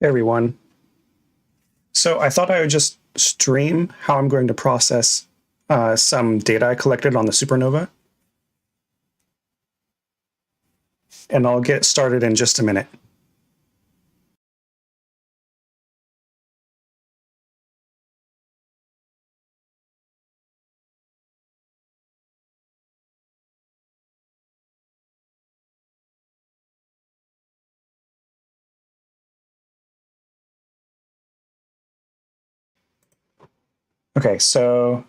Hey everyone. So I thought I would just stream how I'm going to process some data I collected on the Supernova, and I'll get started in just a minute. Okay, so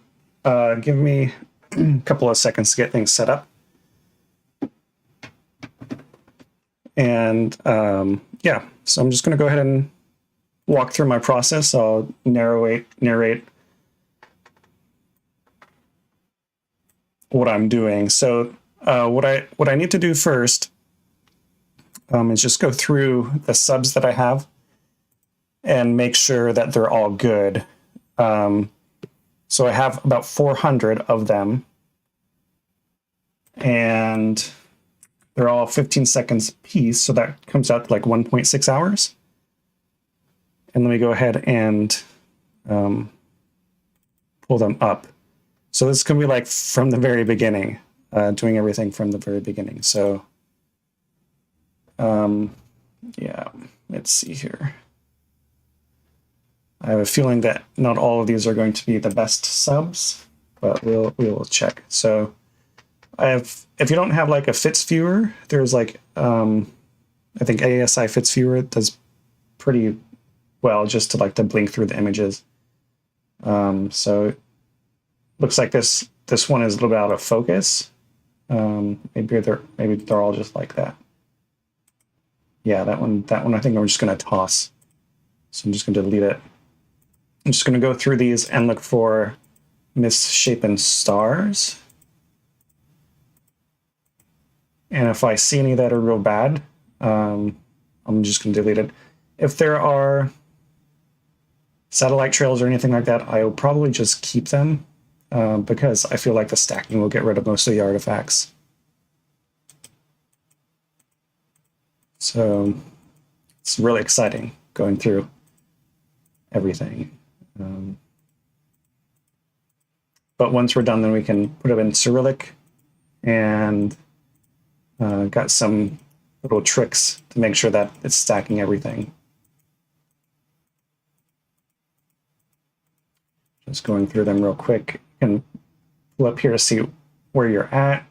give me a couple of seconds to get things set up. And yeah, so I'm just going to go ahead and walk through my process. I'll narrate what I'm doing. So what I need to do first is just go through the subs that I have and make sure that they're all good. So I have about 400 of them, and they're all 15 seconds a piece, so that comes out to like 1.6 hours. And let me go ahead and pull them up. So this is going to be like from the very beginning, doing everything from the very beginning. So yeah, let's see here. I have a feeling that not all of these are going to be the best subs, but we will check. So I have, if you don't have like a Fits viewer, there's like, I think ASI Fits viewer does pretty well just to blink through the images. So it looks like this one is a little bit out of focus. Maybe they're all just like that. Yeah, that one I think I'm just going to toss. So I'm just going to delete it. I'm just going to go through these and look for misshapen stars. And if I see any that are real bad, I'm just going to delete it. If there are satellite trails or anything like that, I will probably just keep them because I feel like the stacking will get rid of most of the artifacts. So it's really exciting going through everything. But once we're done, then we can put it in Cyrillic, and got some little tricks to make sure that it's stacking everything. Just going through them real quick. You can pull up here to see where you're at.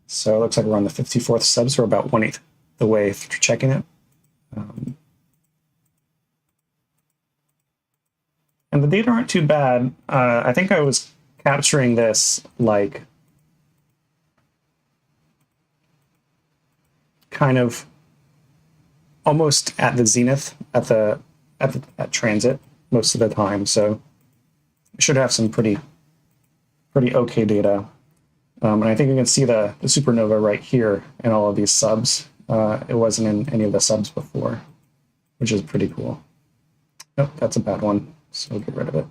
So it looks like we're on the 54th sub, so we're about 1/8 the way through checking it. And the data aren't too bad. I think I was capturing this like kind of almost at the zenith at transit most of the time. So I should have some pretty okay data. And I think you can see the supernova right here in all of these subs. It wasn't in any of the subs before, which is pretty cool. Nope, that's a bad one. So we'll get rid of it.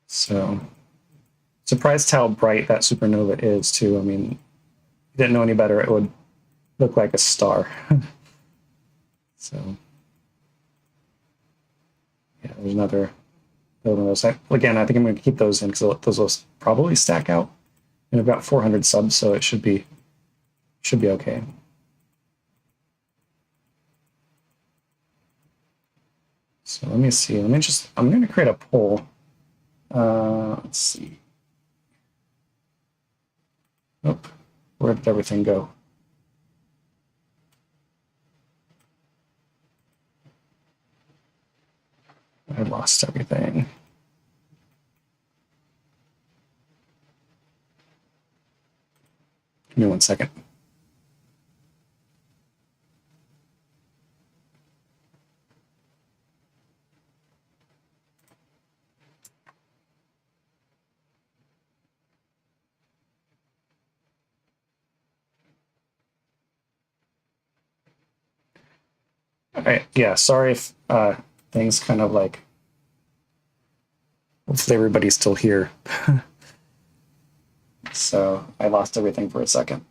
So surprised how bright that supernova is too. I mean, if you didn't know any better, it would look like a star. So yeah, there's another one of those. Again, I think I'm going to keep those in because those will probably stack out. And I've got 400 subs, so it should be okay. So let me see. I'm going to create a poll. Let's see. Oh, where did everything go? I lost everything. Give me 1 second. Yeah, sorry if things kind of like, hopefully everybody's still here. So I lost everything for a second.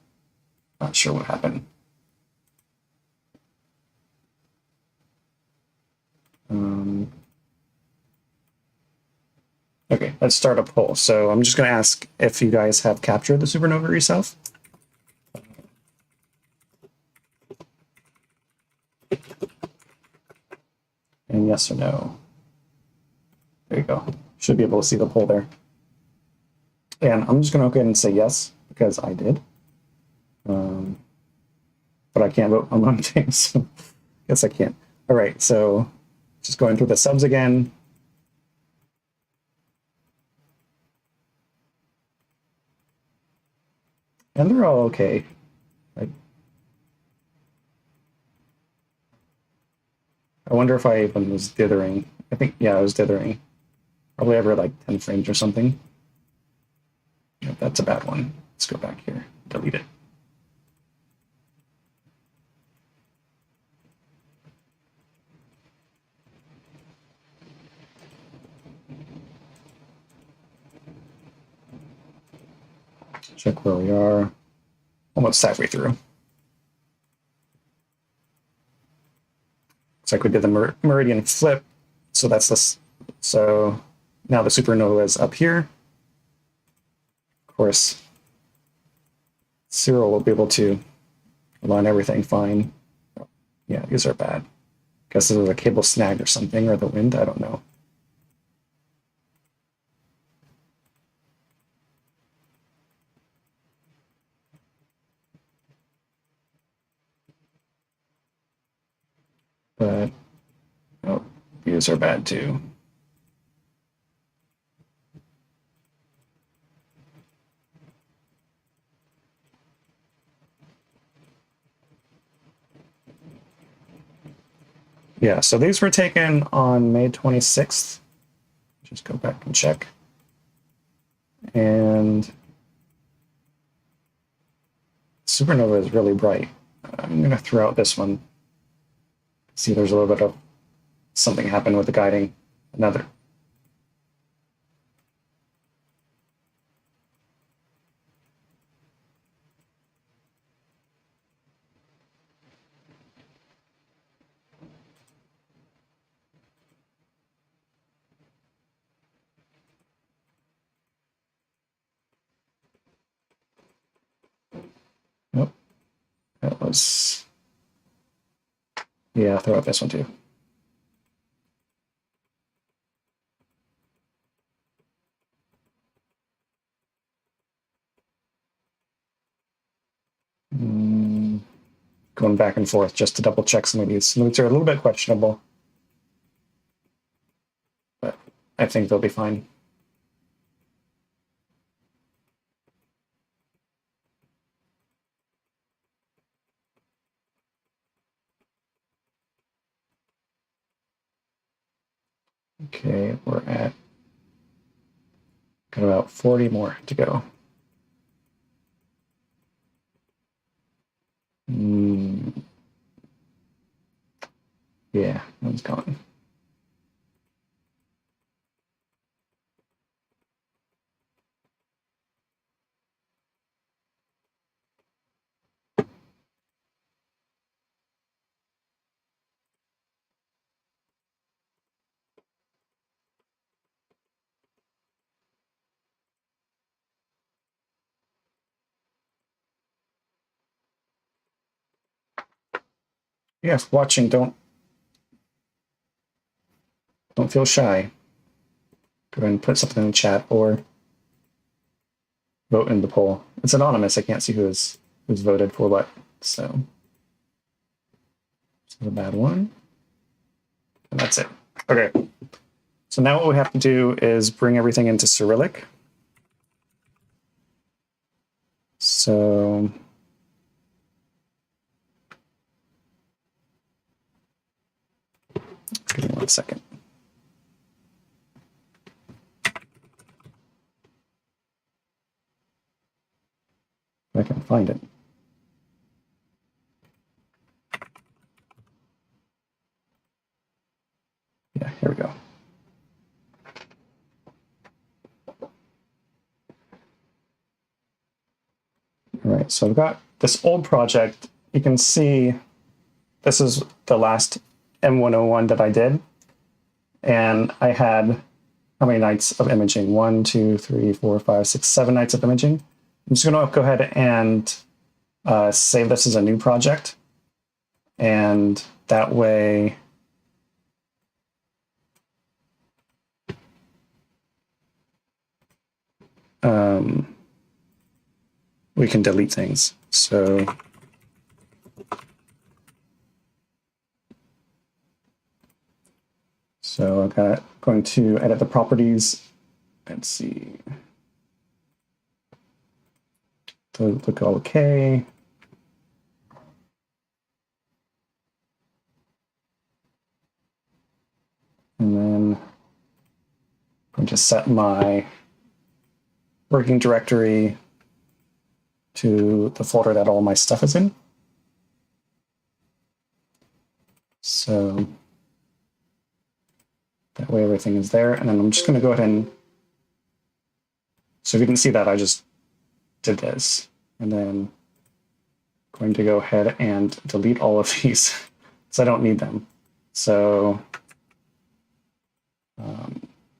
Not sure what happened. Okay, let's start a poll. So I'm just going to ask if you guys have captured the supernova yourself. And yes or no. There you go. Should be able to see the poll there. And I'm just going to go ahead and say yes, because I did. But I can't vote on one thing, so I guess I can't. All right, so just going through the subs again. And they're all okay. Like, I wonder if I even was dithering. I think, yeah, I was dithering. Probably every like 10 frames or something. Yep, that's a bad one. Let's go back here, delete it. Check where we are. Almost halfway through. Looks like we did the meridian flip. So that's this. So now the supernova is up here. Of course, Siril will be able to align everything fine. Yeah, these are bad. Guess there's a cable snagged or something, or the wind, I don't know. But, oh, these are bad too. Yeah, so these were taken on May 26th. Just go back and check. And supernova is really bright. I'm going to throw out this one. See, there's a little bit of something happened with the guiding. Another. Nope. That was. Yeah, throw out this one too. Going back and forth just to double check some of these. Some of these are a little bit questionable, but I think they'll be fine. Okay, we're at got about 40 more to go. Yeah, one's gone. Yeah, watching, don't feel shy. Go ahead and put something in the chat or vote in the poll. It's anonymous. I can't see who's voted for what. So this is a bad one. And that's it. Okay. So now what we have to do is bring everything into Cyrillic. So give me 1 second. If I can find it. Yeah, here we go. All right, so I've got this old project, you can see this is the last M101 that I did. And I had how many nights of imaging? 1, 2, 3, 4, 5, 6, 7 nights of imaging. I'm just going to go ahead and save this as a new project. And that way, we can delete things. So I'm going to edit the properties. Let's see. So look all okay. And then I'm going to set my working directory to the folder that all my stuff is in. So that way everything is there. And then I'm just going to go ahead and, so if you didn't see that, I just did this. And then I'm going to go ahead and delete all of these because I don't need them. So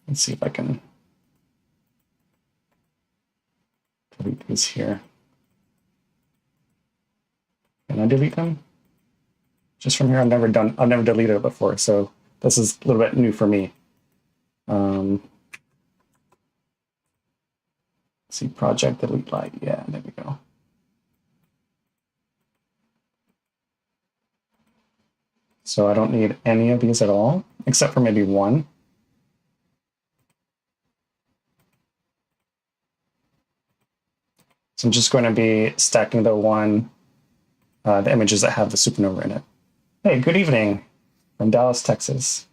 let's see if I can delete these here. Can I delete them? Just from here, I've never deleted it before, so this is a little bit new for me. Let's see, project delete light. Yeah, there we go. So I don't need any of these at all, except for maybe one. So I'm just going to be stacking the images that have the supernova in it. Hey, good evening from Dallas, Texas.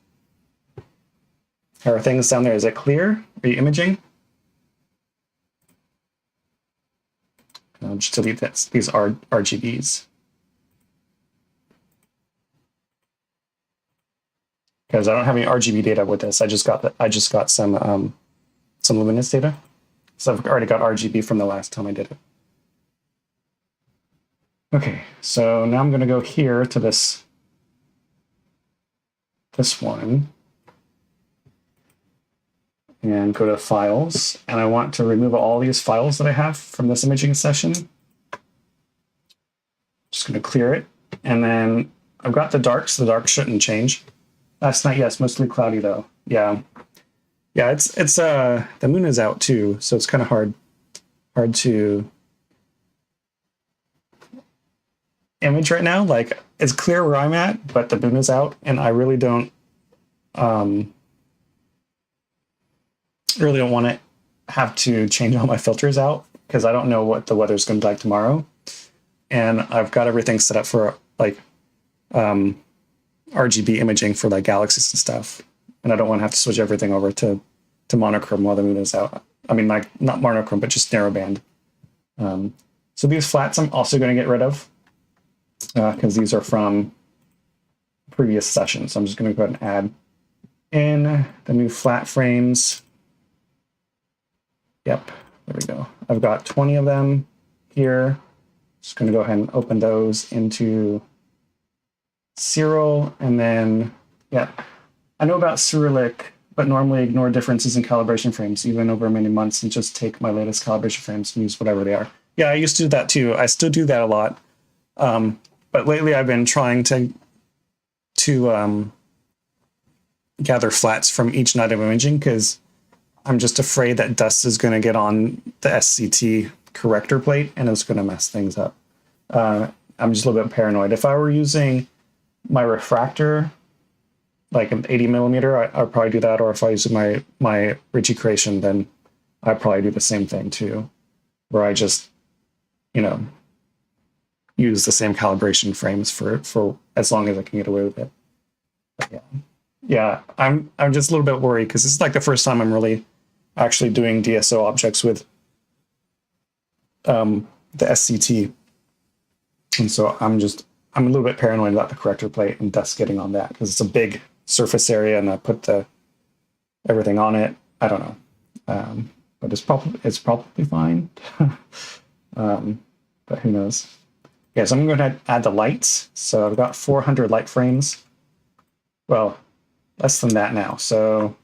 How are things down there? Is it clear? Are you imaging? I'll just delete these RGBs. Because I don't have any RGB data with this. I just got some luminance data. So I've already got RGB from the last time I did it. Okay, so now I'm going to go here to this one and go to files, and I want to remove all these files that I have from this imaging session. Just going to clear it, and then I've got the darks. The dark shouldn't change. Last night, yes, mostly cloudy though. Yeah, it's the moon is out too, so it's kind of hard to image right now. Like, it's clear where I'm at, but the moon is out, and I really don't want to have to change all my filters out because I don't know what the weather's going to be like tomorrow, and I've got everything set up for like RGB imaging for like galaxies and stuff, and I don't want to have to switch everything over to monochrome while the moon is out. I mean, like, not monochrome, but just narrowband. So these flats I'm also going to get rid of because these are from previous sessions. So I'm just going to go ahead and add in the new flat frames. Yep, there we go. I've got 20 of them here. Just going to go ahead and open those into Siril, and then, yeah, I know about Cyrillic, but normally ignore differences in calibration frames, even over many months, and just take my latest calibration frames and use whatever they are. Yeah, I used to do that too. I still do that a lot. But lately I've been trying to gather flats from each night of imaging because I'm just afraid that dust is going to get on the SCT corrector plate and it's going to mess things up. I'm just a little bit paranoid. If I were using my refractor, like an 80 millimeter, I'd probably do that. Or if I use my Ritchie creation, then I'd probably do the same thing too, where I just, use the same calibration frames for as long as I can get away with it. But yeah, I'm just a little bit worried because this is like the first time I'm really actually doing DSO objects with the SCT, and so I'm a little bit paranoid about the corrector plate and dust getting on that because it's a big surface area and I put everything on it. I don't know, but it's probably fine. But who knows? Yeah, so I'm going to add the lights. So I've got 400 light frames. Well, less than that now. So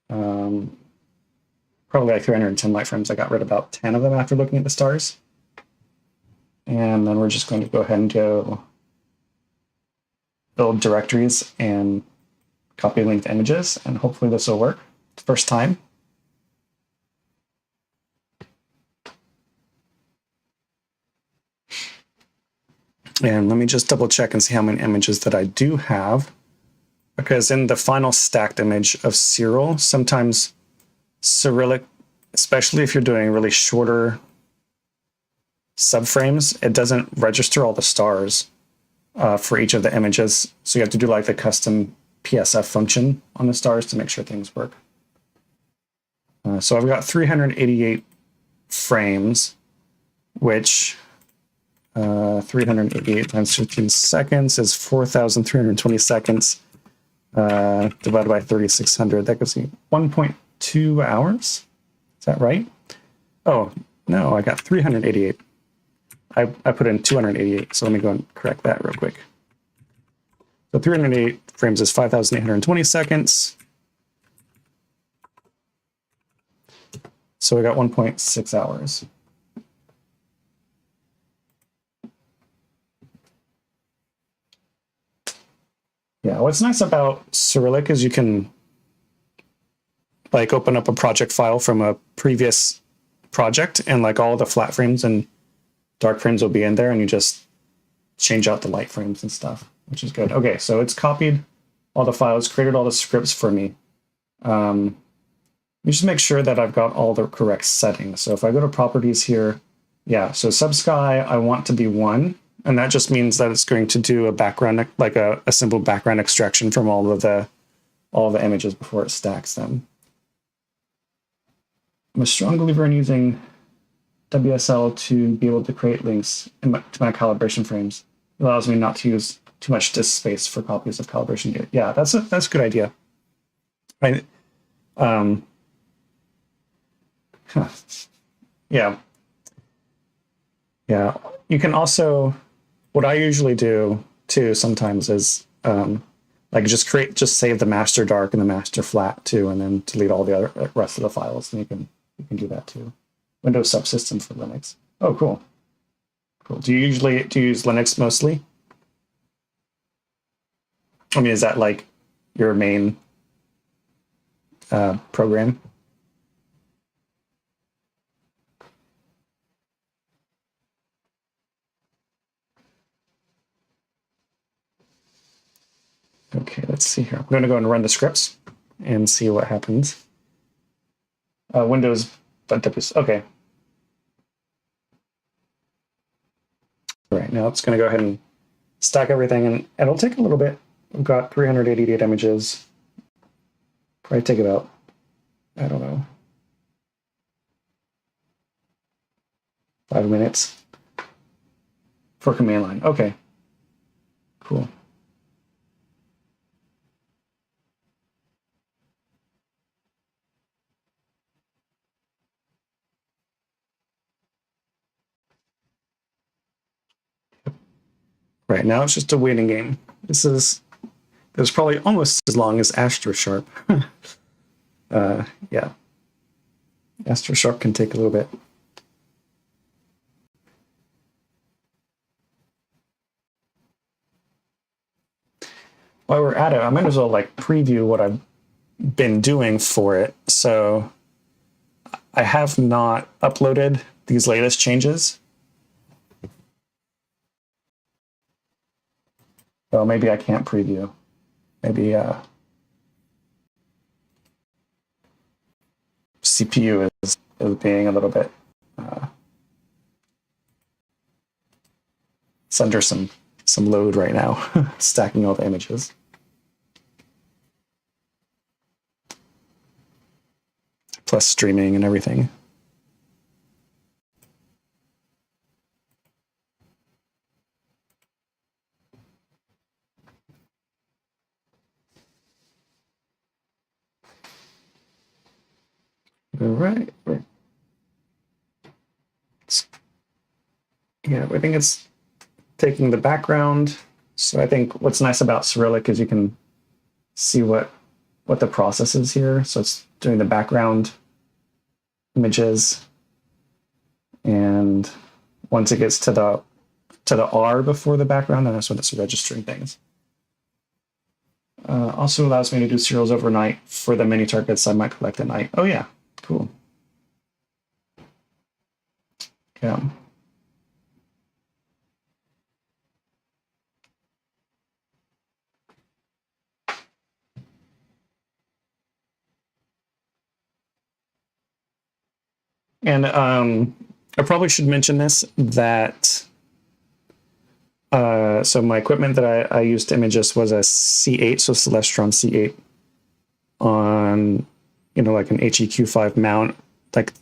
probably like 310 light frames. I got rid of about 10 of them after looking at the stars. And then we're just going to go ahead and go build directories and copy linked images. And hopefully this will work. First time. And let me just double check and see how many images that I do have. Because in the final stacked image of Siril, sometimes Cyrillic, especially if you're doing really shorter subframes, it doesn't register all the stars for each of the images. So you have to do like the custom PSF function on the stars to make sure things work. So I've got 388 frames, which 388 times 15 seconds is 4,320 seconds divided by 3,600. That gives me 1.2 hours. Is that right? Oh, no, I got 388. I put in 288, so let me go and correct that real quick. So 388 frames is 5,820 seconds. So we got 1.6 hours. Yeah, what's nice about Cyrillic is you can like open up a project file from a previous project and like all the flat frames and dark frames will be in there and you just change out the light frames and stuff, which is good. Okay, so it's copied all the files, created all the scripts for me. Let me just make sure that I've got all the correct settings. So if I go to properties here, yeah, so subsky, I want to be 1. And that just means that it's going to do a background, like a simple background extraction from all the images before it stacks them. I'm a strong believer in using WSL to be able to create links to my calibration frames. It allows me not to use too much disk space for copies of calibration data. Yeah, that's a good idea. Right. Yeah. Yeah. You can also, what I usually do too sometimes is like just save the master dark and the master flat too, and then delete all the other rest of the files. And you can do that too. Windows subsystem for Linux. Oh, cool. Cool. Do you use Linux mostly? I mean, is that like your main program? Okay, let's see here. I'm going to go and run the scripts and see what happens. Windows, okay. All right, now it's going to go ahead and stack everything, and it'll take a little bit. We've got 388 images. Probably take about, I don't know, 5 minutes for command line. Okay, cool. Right now it's just a waiting game. This is probably almost as long as AstroSharp. Yeah, AstroSharp can take a little bit. While we're at it, I might as well like preview what I've been doing for it. So I have not uploaded these latest changes. Well, maybe I can't preview. Maybe CPU is being a little bit it's under some load right now, stacking all the images. Plus streaming and everything. All right. Yeah, I think it's taking the background. So I think what's nice about Cyrillic is you can see what the process is here. So it's doing the background images, and once it gets to the R before the background, then that's when it's registering things. Also allows me to do serials overnight for the mini targets I might collect at night. Oh yeah, cool. Yeah. And I probably should mention this, that so my equipment that I used to image this was a C8, so Celestron C8 on, like an HEQ5 mount, like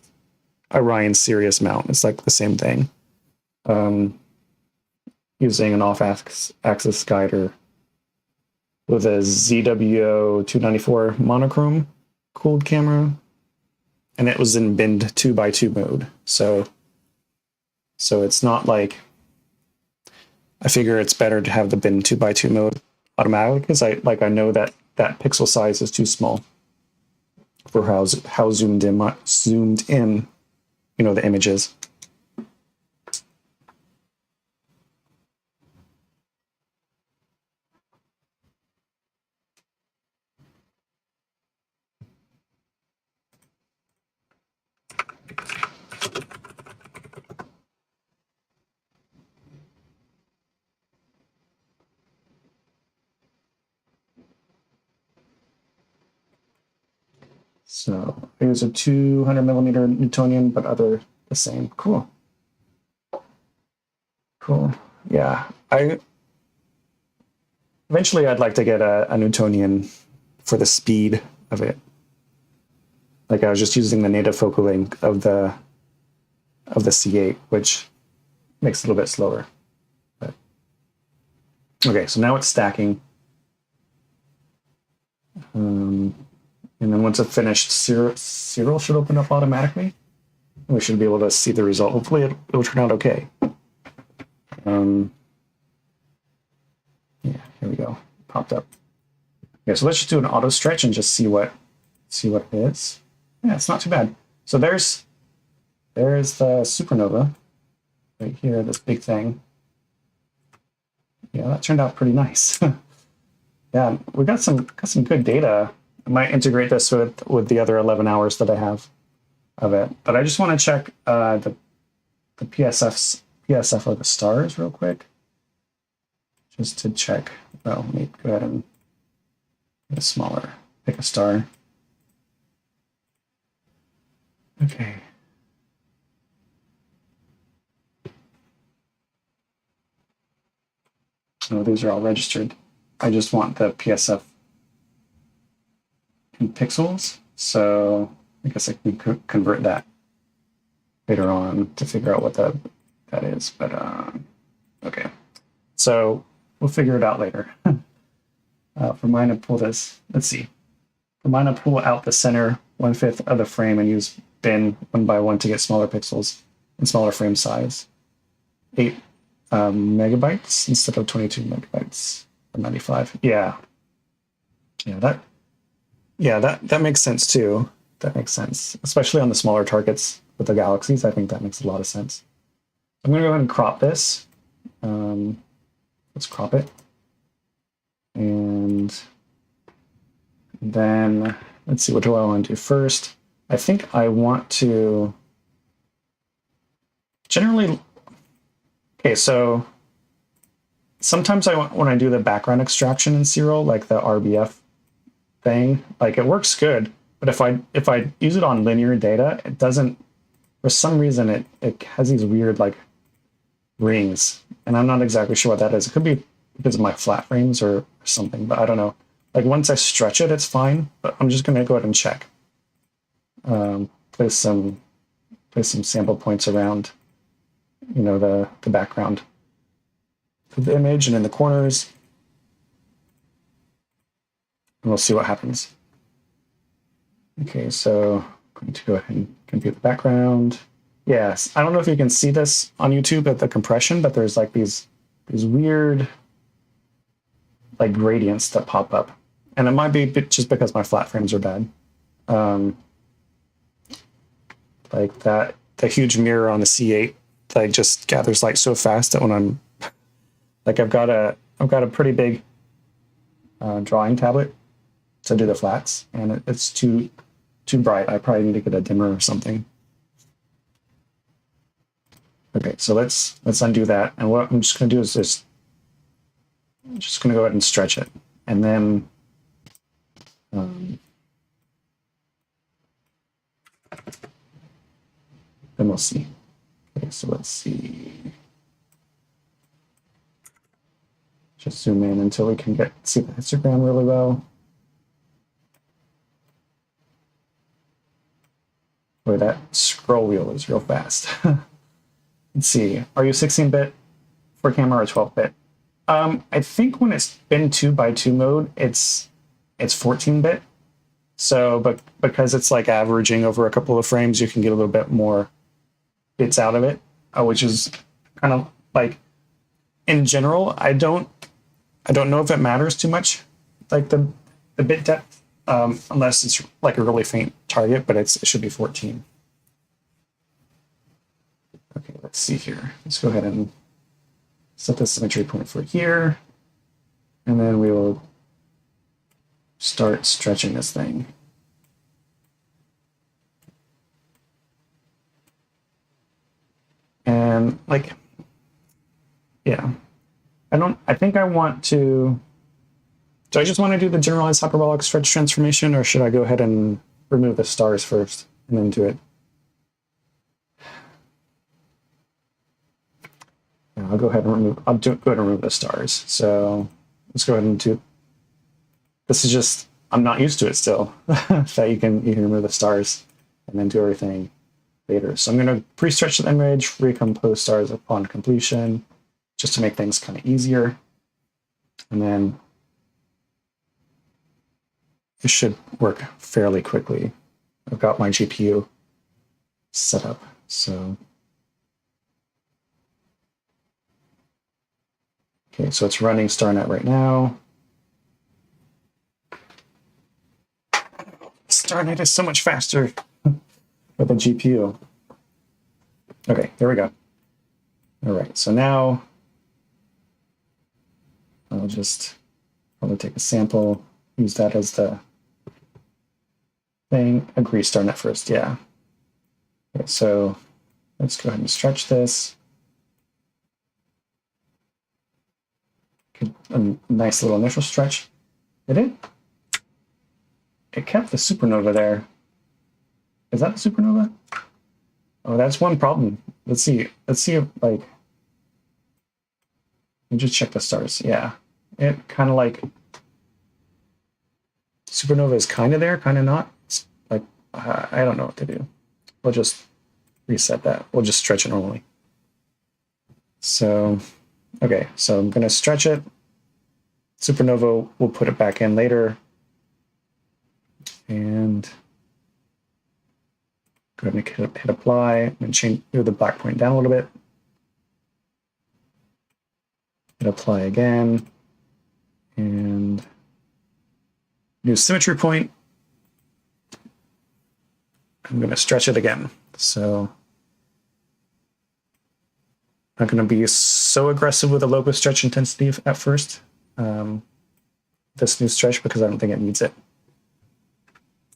Orion Sirius mount. It's like the same thing. Using an off-axis guider with a ZWO294 monochrome cooled camera, and it was in bend 2x2 mode. So it's not like, I figure it's better to have the bend 2x2 mode automatically, because I know that pixel size is too small for how zoomed in the image is. So I use a 200 millimeter Newtonian, but other the same. Cool. Yeah, eventually I'd like to get a Newtonian for the speed of it. Like I was just using the native focal length of the C8, which makes it a little bit slower. But okay, so now it's stacking. And then once it's finished, Siril should open up automatically. We should be able to see the result. Hopefully it'll turn out okay. Yeah, here we go. Popped up. Okay, so let's just do an auto stretch and just see what it is. Yeah, it's not too bad. So there's the supernova right here, this big thing. Yeah, that turned out pretty nice. Yeah, we got some good data. I might integrate this with the other 11 hours that I have of it. But I just want to check the PSF of the stars real quick, just to check. Well, let me go ahead and get a smaller, pick a star. Okay. So these are all registered. I just want the PSF in pixels, so I guess I can convert that later on to figure out what that is. But okay, so we'll figure it out later. For mine to pull this, let's see. For mine to pull out the center 1/5 of the frame and use bin 1 by 1 to get smaller pixels and smaller frame size. 8 megabytes instead of 22 megabytes or 95. Yeah, that makes sense too. That makes sense, especially on the smaller targets with the galaxies. I think that makes a lot of sense. I'm going to go ahead and crop this. Let's crop it. And then let's see, what do I want to do first? I think I want to generally, okay, so sometimes when I do the background extraction in Siril, like the RBF thing, like it works good, but if I use it on linear data, it doesn't, for some reason it has these weird like rings, and I'm not exactly sure what that is. It could be because of my flat frames or something, but I don't know. Like once I stretch it, it's fine, but I'm just gonna go ahead and check. Place some sample points around, the background of the image and in the corners, and we'll see what happens. Okay, so I'm going to go ahead and compute the background. Yes, I don't know if you can see this on YouTube at the compression, but there's like these weird like gradients that pop up, and it might be just because my flat frames are bad. Um, like that, the huge mirror on the C8 like just gathers light so fast that when I'm like I've got a pretty big drawing tablet to do the flats, and it's too bright. I probably need to get a dimmer or something. Okay, so let's undo that, and what I'm just going to do is just going to go ahead and stretch it, and then we'll see. Okay, so let's see. Just zoom in until we can see the histogram really well. Boy, that scroll wheel is real fast. Let's see. Are you 16-bit for camera or 12-bit? I think when it's been 2x2 mode, it's 14-bit. So, but because it's like averaging over a couple of frames, you can get a little bit more bits out of it, which is kind of like, in general, I don't know if it matters too much, like the bit depth, unless it's like a really faint target, but it should be 14. Okay, let's see here. Let's go ahead and set the symmetry point for here, and then we will start stretching this thing. And like, yeah, I think I want to, do I just want to do the generalized hyperbolic stretch transformation, or should I go ahead and remove the stars first and then do it? Yeah, I'll go ahead and go ahead and remove the stars. So let's go ahead and do, this is just, I'm not used to it still, that you can remove the stars and then do everything later. So I'm going to pre-stretch the image, recompose stars upon completion, just to make things kind of easier. And then it should work fairly quickly. I've got my GPU set up, so. Okay, so it's running StarNet right now. StarNet is so much faster with a GPU. Okay, there we go. All right, so now I'll just probably take a sample, use that as the thing. Agree StarNet first, yeah. Okay, so let's go ahead and stretch this. A nice little initial stretch. It kept the supernova there. Is that the supernova? Oh, that's one problem. Let's see if, like, let me just check the stars. Yeah, it kind of like, supernova is kind of there, kind of not. It's like, I don't know what to do. We'll just reset that. We'll just stretch it normally. So, okay, so I'm going to stretch it. Supernova, we'll put it back in later. And go ahead and hit apply and move the black point down a little bit. Hit apply again. And new symmetry point. I'm going to stretch it again. So I'm not going to be so aggressive with a low stretch intensity at first. This new stretch, because I don't think it needs it.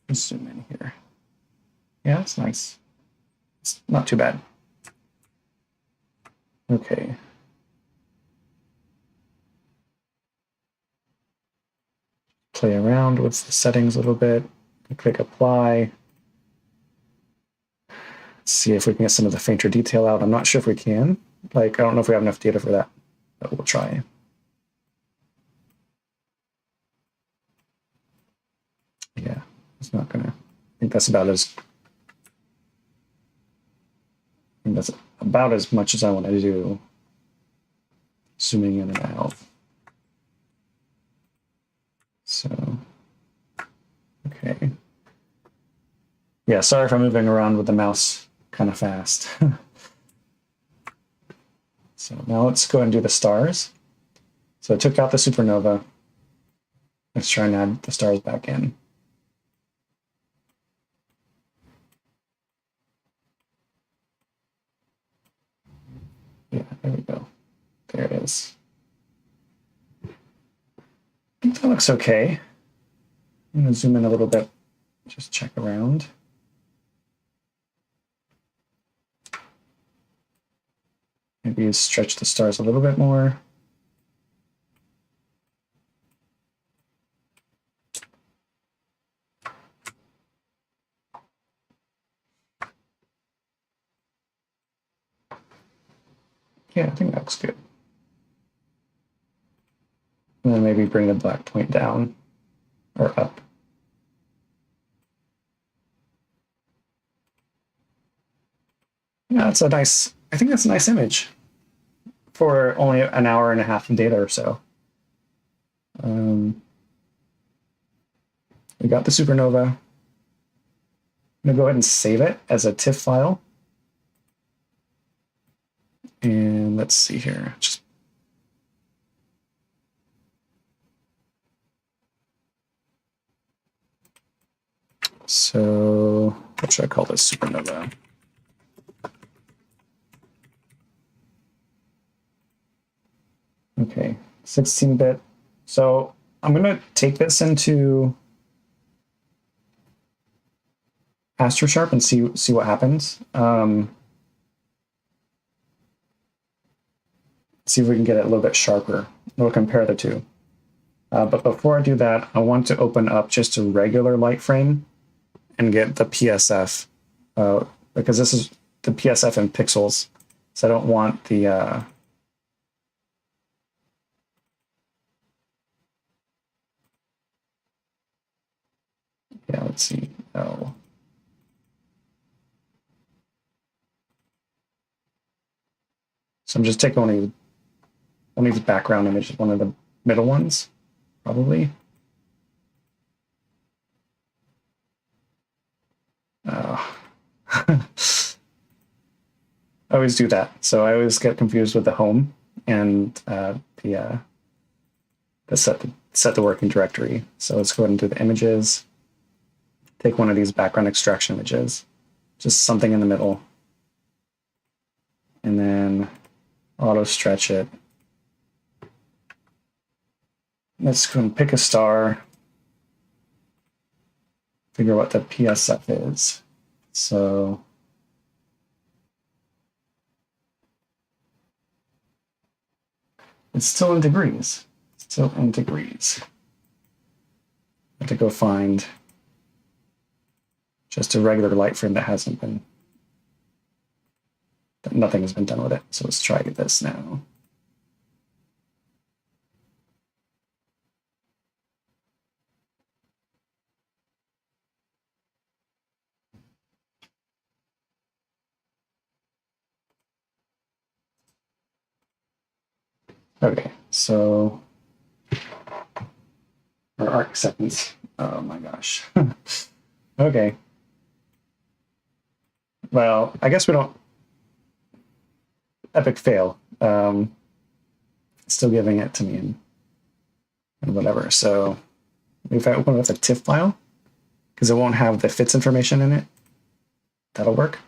Let's zoom in here. Yeah, it's nice. It's not too bad. Okay. Play around with the settings a little bit. Click apply. Let's see if we can get some of the fainter detail out. I'm not sure if we can. Like, I don't know if we have enough data for that, but we'll try. Yeah, it's not gonna, I think that's about as much as I want to do, zooming in and out. So, okay. Yeah, sorry if I'm moving around with the mouse kind of fast. So now let's go and do the stars. So I took out the supernova. Let's try and add the stars back in. Yeah, there we go. There it is. I think that looks okay. I'm going to zoom in a little bit, just check around. Maybe stretch the stars a little bit more. Yeah, I think that looks good. And then maybe bring the black point down or up. Yeah, that's a nice, I think that's a nice image for only an hour and a half of data or so. We got the supernova. I'm gonna go ahead and save it as a TIFF file. And let's see here. So what should I call this? Supernova. Okay, 16-bit. So I'm gonna take this into AstroSharp and see what happens. See if we can get it a little bit sharper. We'll compare the two. But before I do that, I want to open up just a regular light frame and get the PSF, because this is the PSF in pixels. So I don't want the, yeah, let's see. Oh. So I'm just taking one of these background images, one of the middle ones, probably. I always do that. So I always get confused with the home and the set the working directory. So let's go ahead and do the images. Take one of these background extraction images, just something in the middle. And then auto stretch it. Let's go and pick a star. Figure what the PSF is. So it's still in degrees. Still in degrees. I have to go find just a regular light frame that hasn't been, nothing has been done with it. So let's try this now. Okay, so our arc seconds. Oh my gosh. Okay. Well, I guess we don't. Epic fail. Still giving it to me and whatever. So if I open it with a TIFF file, because it won't have the fits information in it, that'll work.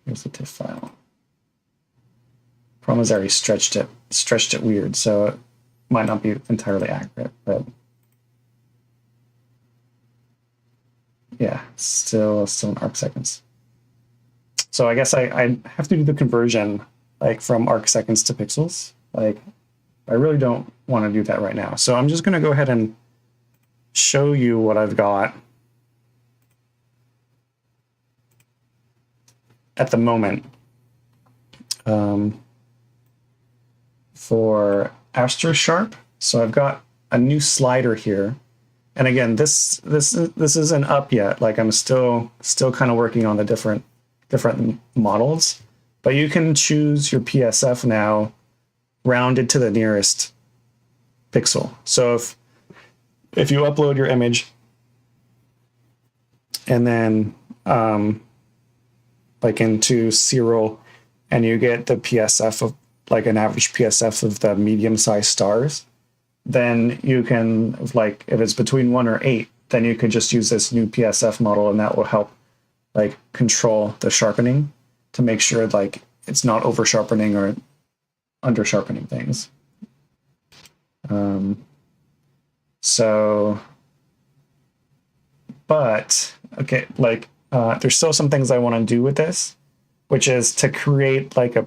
Here's the TIFF file. Problem is I already stretched it weird, so it might not be entirely accurate, but yeah, still in arc seconds. So I guess I have to do the conversion like from arc seconds to pixels. Like I really don't want to do that right now. So I'm just going to go ahead and show you what I've got at the moment. For AstroSharp. So I've got a new slider here. And again, this isn't up yet. Like I'm still kind of working on the different models, but you can choose your PSF now rounded to the nearest pixel. So if you upload your image and then like into Siril, and you get the PSF of like an average PSF of the medium-sized stars, then you can, like, if it's between 1 or 8, then you could just use this new PSF model, and that will help like control the sharpening to make sure like it's not over sharpening or under sharpening things. So, but okay, like there's still some things I want to do with this, which is to create like a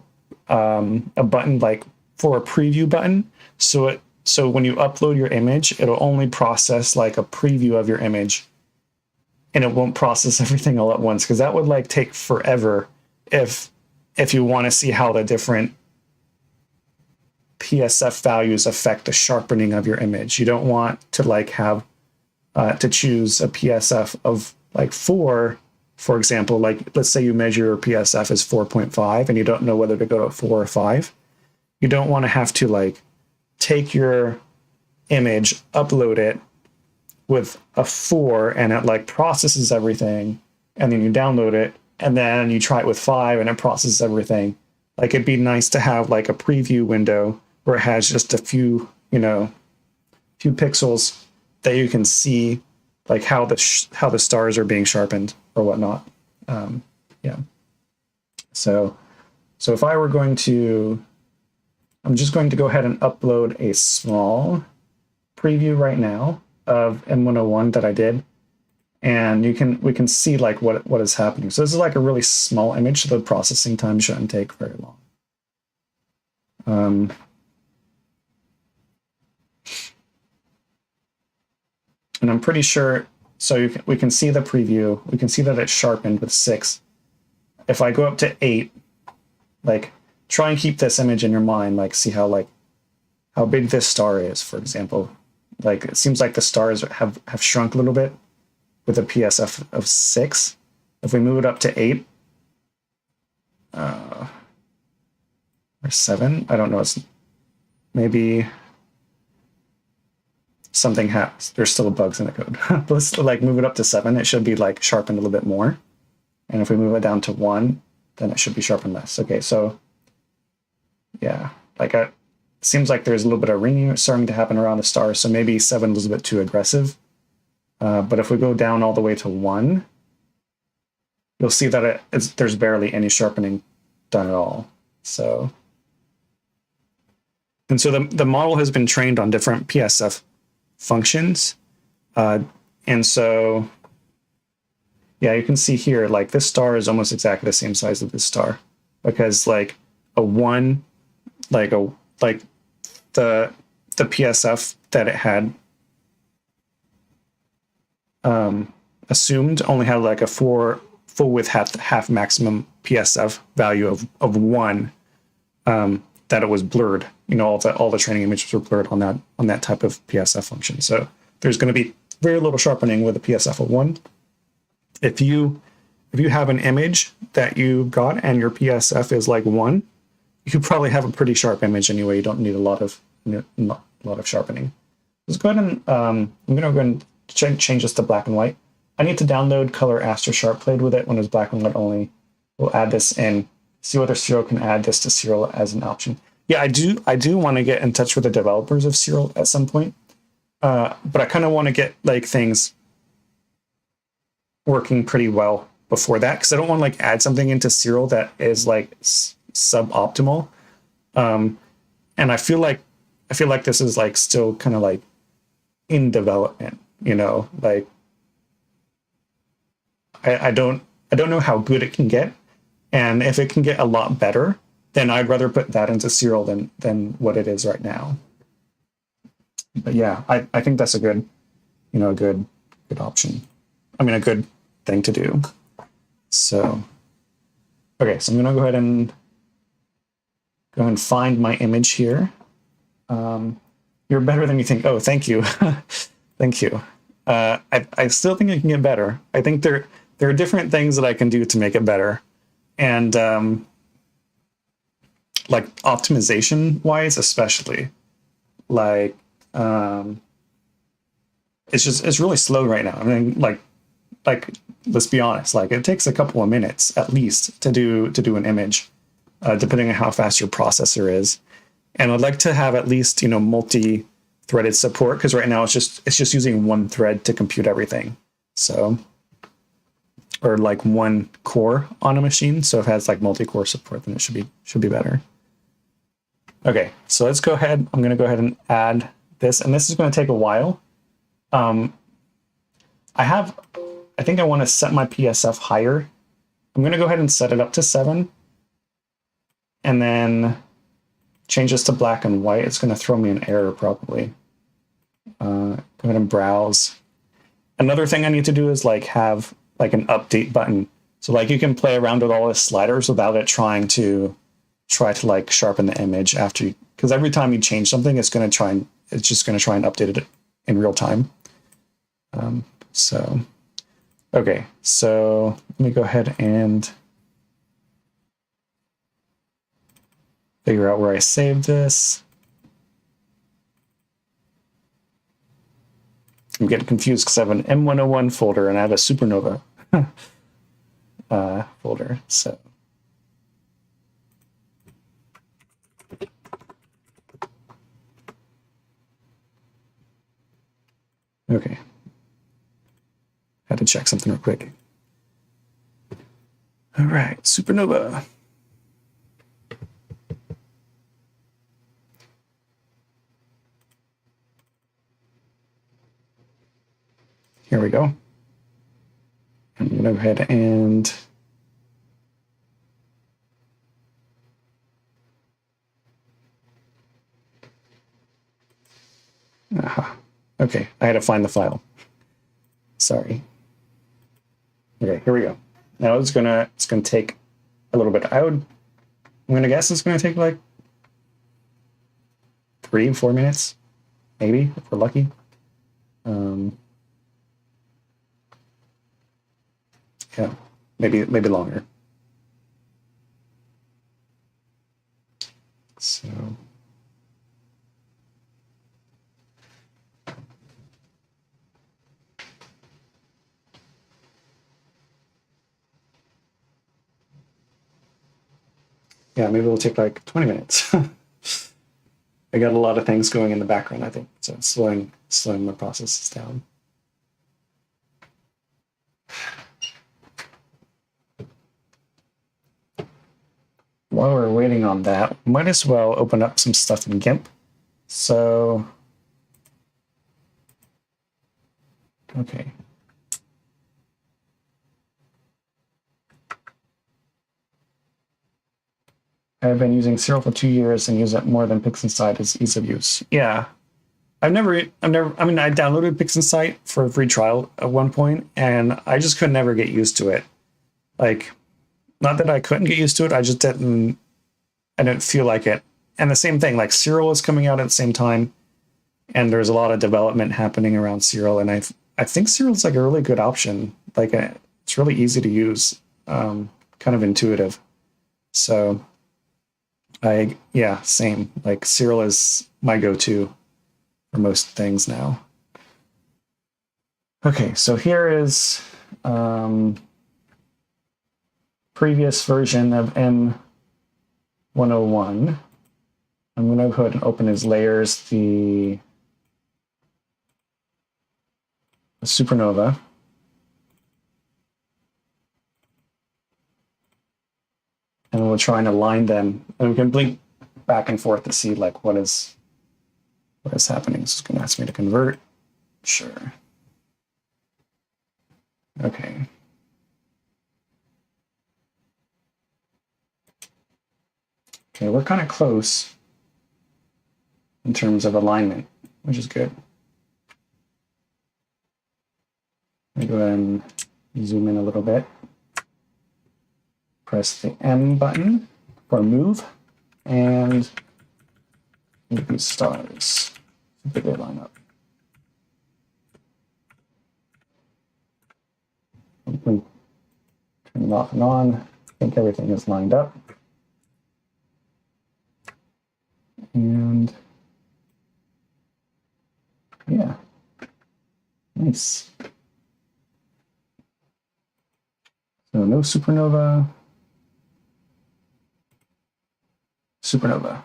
button like for a preview button. So when you upload your image, it'll only process like a preview of your image, and it won't process everything all at once, because that would like take forever if you want to see how the different PSF values affect the sharpening of your image. You don't want to like have to choose a PSF of like 4, for example. Like let's say you measure your PSF as 4.5 and you don't know whether to go to 4 or 5. You don't want to have to like take your image, upload it with a 4, and it like processes everything, and then you download it, and then you try it with 5 and it processes everything. Like it'd be nice to have like a preview window where it has just a few, few pixels that you can see like how the stars are being sharpened or whatnot. Yeah. So if I were going to, I'm just going to go ahead and upload a small preview right now of M101 that I did, and we can see like what is happening. So this is like a really small image, so the processing time shouldn't take very long. And I'm pretty sure, so we can see the preview. We can see that it's sharpened with 6. If I go up to 8, like try and keep this image in your mind, like see how big this star is, for example. Like it seems like the stars have shrunk a little bit with a PSF of 6. If we move it up to 8, or 7, I don't know, it's maybe something there's still bugs in the code. Let's like move it up to 7. It should be like sharpened a little bit more. And if we move it down to 1, then it should be sharpened less. Okay, so yeah, like it seems like there's a little bit of ringing starting to happen around the star, so maybe 7 was a bit too aggressive. But if we go down all the way to 1, you'll see that there's barely any sharpening done at all. So, and so the model has been trained on different PSF functions. And so, yeah, you can see here, like this star is almost exactly the same size as this star, because like a 1, like the PSF that it had assumed only had like a full width half maximum PSF value of 1, that it was blurred. All the training images were blurred on that type of PSF function. So there's going to be very little sharpening with a PSF of 1. If you have an image that you got and your PSF is like 1, you probably have a pretty sharp image anyway. You don't need a lot of sharpening. Let's go ahead and I'm going to go ahead and change this to black and white. I need to download color AstroSharp played with it when it's black and white only. We'll add this in. See whether Siril can add this to Siril as an option. Yeah, I do want to get in touch with the developers of Siril at some point, but I kind of want to get like things working pretty well before that, because I don't want to like add something into Siril that is like suboptimal. And I feel like this is like still kind of like in development. Like I don't know how good it can get, and if it can get a lot better, then I'd rather put that into Siril than what it is right now. But yeah, I think that's a good, good option. I mean, a good thing to do. So, okay, so I'm gonna go ahead and find my image here. You're better than you think. Oh, thank you. Thank you. I still think it can get better. I think there are different things that I can do to make it better. And like optimization wise, especially, like it's really slow right now. I mean, like like, let's be honest, like it takes a couple of minutes at least to do an image, depending on how fast your processor is. And I'd like to have at least, you know, multi-threaded support, because right now it's just using one thread to compute everything. So, or like one core on a machine. So if it has like multi-core support, then it should be better. Okay, so let's go ahead. I'm going to go ahead and add this, and this is going to take a while. I think I want to set my PSF higher. I'm going to go ahead and set it up to 7, and then change this to black and white. It's going to throw me an error probably. Go ahead and browse. Another thing I need to do is like have like an update button. So like you can play around with all the sliders without it try to like sharpen the image after you, because every time you change something, it's just going to try and update it in real time. So, okay, so let me go ahead and figure out where I saved this. I'm getting confused because I have an M101 folder and I have a Supernova folder. So, okay. Had to check something real quick. All right, Supernova. Here we go. I'm going to go ahead and okay, I had to find the file. Sorry. Okay, here we go. Now it's gonna take a little bit. I'm gonna guess it's gonna take like 3-4 minutes, maybe if we're lucky. Yeah, maybe longer. So. Yeah, maybe it'll take like 20 minutes. I got a lot of things going in the background, I think, so it's slowing my processes down. While we're waiting on that, might as well open up some stuff in GIMP. So, okay. I've been using Siril for 2 years and use it more than PixInsight as ease of use. Yeah. I mean, I downloaded PixInsight for a free trial at one point, and I just could never get used to it. Like, not that I couldn't get used to it, I didn't feel like it. And the same thing, like Siril is coming out at the same time, and there's a lot of development happening around Siril, and I think Ciril's like a really good option. Like, it's really easy to use, kind of intuitive. So, yeah, same. Like Siril is my go-to for most things now. Okay, so here is previous version of M101. I'm going to go ahead and open his layers, the Supernova. And we'll try and align them, and we can blink back and forth to see like what is happening. This is going to ask me to convert. Sure. Okay. Okay, we're kind of close in terms of alignment, which is good. Let me go ahead and zoom in a little bit. Press the M button for move, and move these stars so that they line up. Turn it off and on. I think everything is lined up. And yeah, nice. no Supernova. Supernova.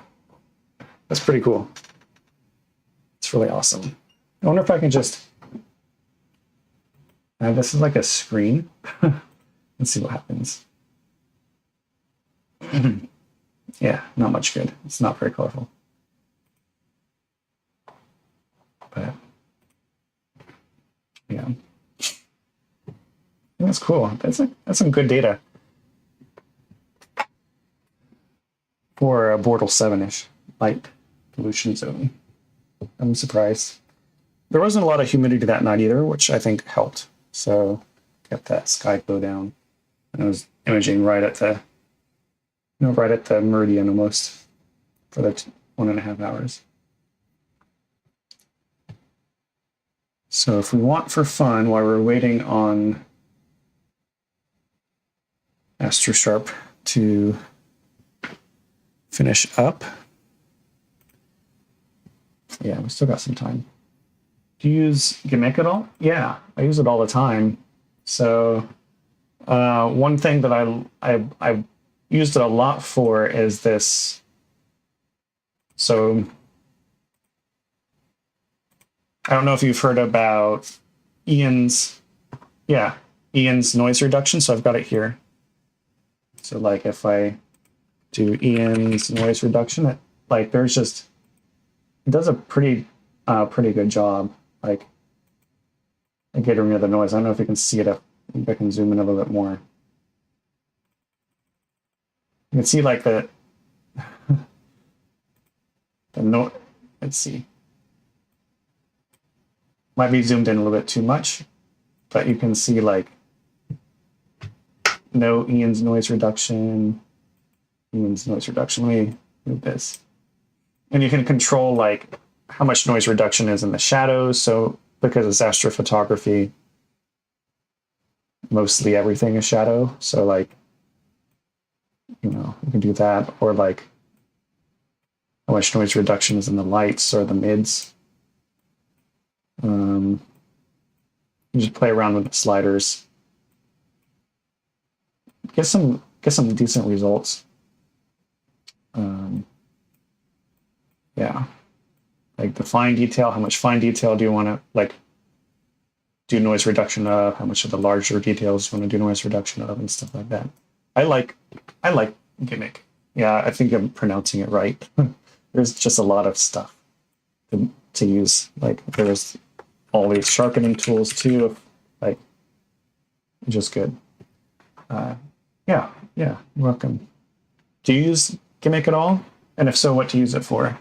That's pretty cool. It's really awesome. I wonder if I can just... this is like a screen. Let's see what happens. Yeah, not much good. It's not very colorful. But yeah, that's cool. That's some good data for a Bortle 7-ish light pollution zone. I'm surprised. There wasn't a lot of humidity that night either, which I think helped. So kept that sky glow down. And I was imaging right at the, right at the meridian almost for the 1.5 hours. So if we want for fun, while we're waiting on AstroSharp to finish up, yeah, we still got some time. Do you use Gimmick at all? Yeah, I use it all the time. So one thing that I used it a lot for is this. So I don't know if you've heard about Ian's noise reduction. So I've got it here. So like if I do Ian's noise reduction, it does a pretty good job. Like getting rid of the noise. I don't know if you can see it. If I can zoom in a little bit more. You can see like the note. Let's see. Might be zoomed in a little bit too much, but you can see like no Ian's noise reduction. Ian's noise reduction. Let me move this. And you can control like how much noise reduction is in the shadows. So because it's astrophotography, mostly everything is shadow. So like, you can do that, or like how much noise reduction is in the lights or the mids. You just play around with the sliders. Get some decent results. Yeah, like the fine detail. How much fine detail do you want to like do noise reduction of? How much of the larger details do you want to do noise reduction of, and stuff like that. I like Gimmick. Yeah, I think I'm pronouncing it right. There's just a lot of stuff to use. Like there's all these sharpening tools too. Like just good. Yeah, you're welcome. Do you use Gimmick at all? And if so, what do you use it for?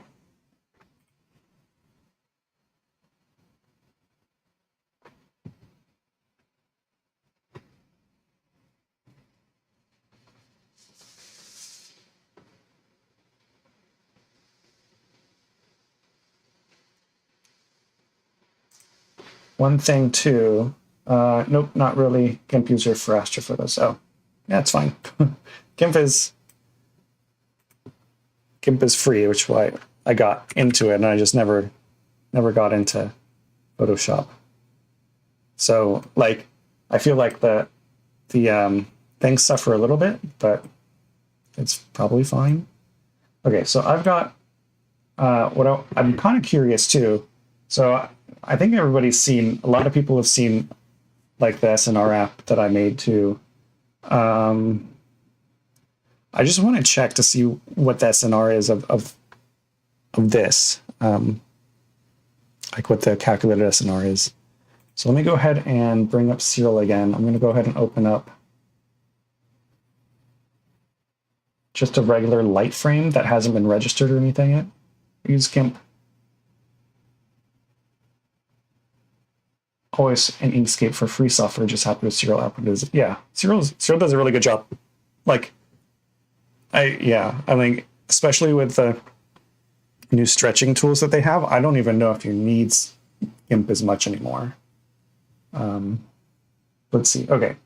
One thing too, nope, not really. GIMP user for astrophotos. Oh, yeah, it's fine. GIMP is free, which is why I got into it, and I just never got into Photoshop. So like, I feel like the things suffer a little bit, but it's probably fine. Okay, so I've got I'm kind of curious too. So I think everybody's seen, a lot of people have seen like the SNR app that I made too. I just want to check to see what the SNR is of this, like what the calculated SNR is. So let me go ahead and bring up Siril again. I'm going to go ahead and open up just a regular light frame that hasn't been registered or anything yet. Use GIMP. Always an Inkscape for free software. Just happy with Siril app. Yeah, Siril does a really good job. Like, I think especially with the new stretching tools that they have, I don't even know if you need GIMP as much anymore. Let's see. Okay,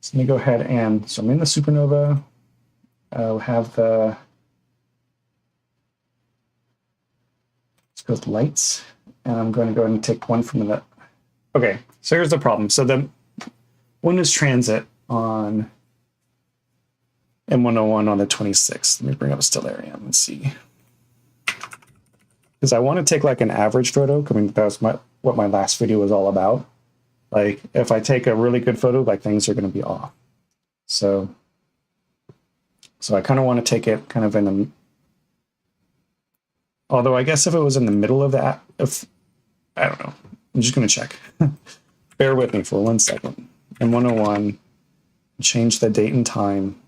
so let me go ahead and so I'm in the Supernova. We'll have the let's go with lights, and I'm going to go ahead and take one from the. Okay, so here's the problem. So the one is transit on M101 on the 26th. Let me bring up Stellarium and see. Because I want to take like an average photo. I mean, that was what my last video was all about. Like, if I take a really good photo, like things are going to be off. So I kind of want to take it kind of in the. Although I guess if it was in the middle of that, I don't know. I'm just going to check. Bear with me for 1 second. M101, change the date and time.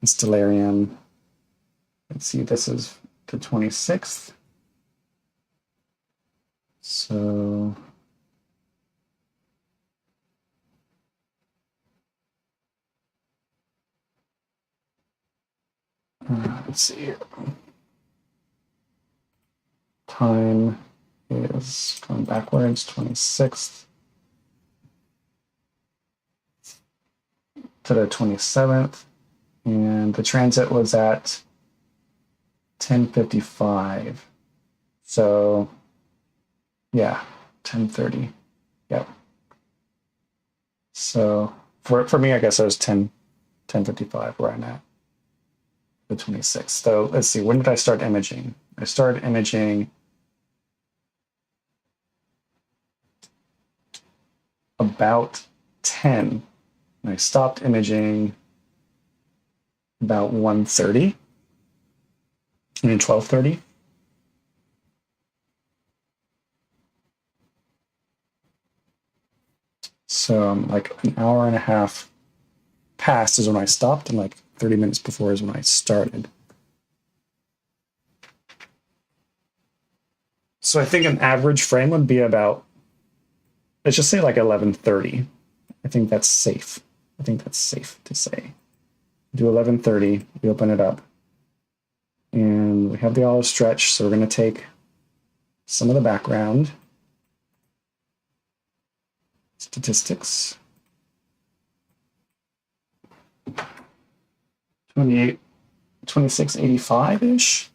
Stellarium. Let's see, this is the 26th. So let's see here. Time is going backwards, 26th to the 27th. And the transit was at 10:55. So yeah, 10:30. Yep. So for me, I guess it was 10:55 where I'm at. The 26th. So let's see, when did I start imaging? I started imaging about 10. And I stopped imaging about 1:30. I mean 12:30. So like an hour and a half past is when I stopped, and like 30 minutes before is when I started. So I think an average frame would be about, let's just say like 11:30. I think that's safe. I think that's safe to say. Do 11:30, we open it up. And we have the auto stretch, so we're going to take some of the background. Statistics. 2685-ish.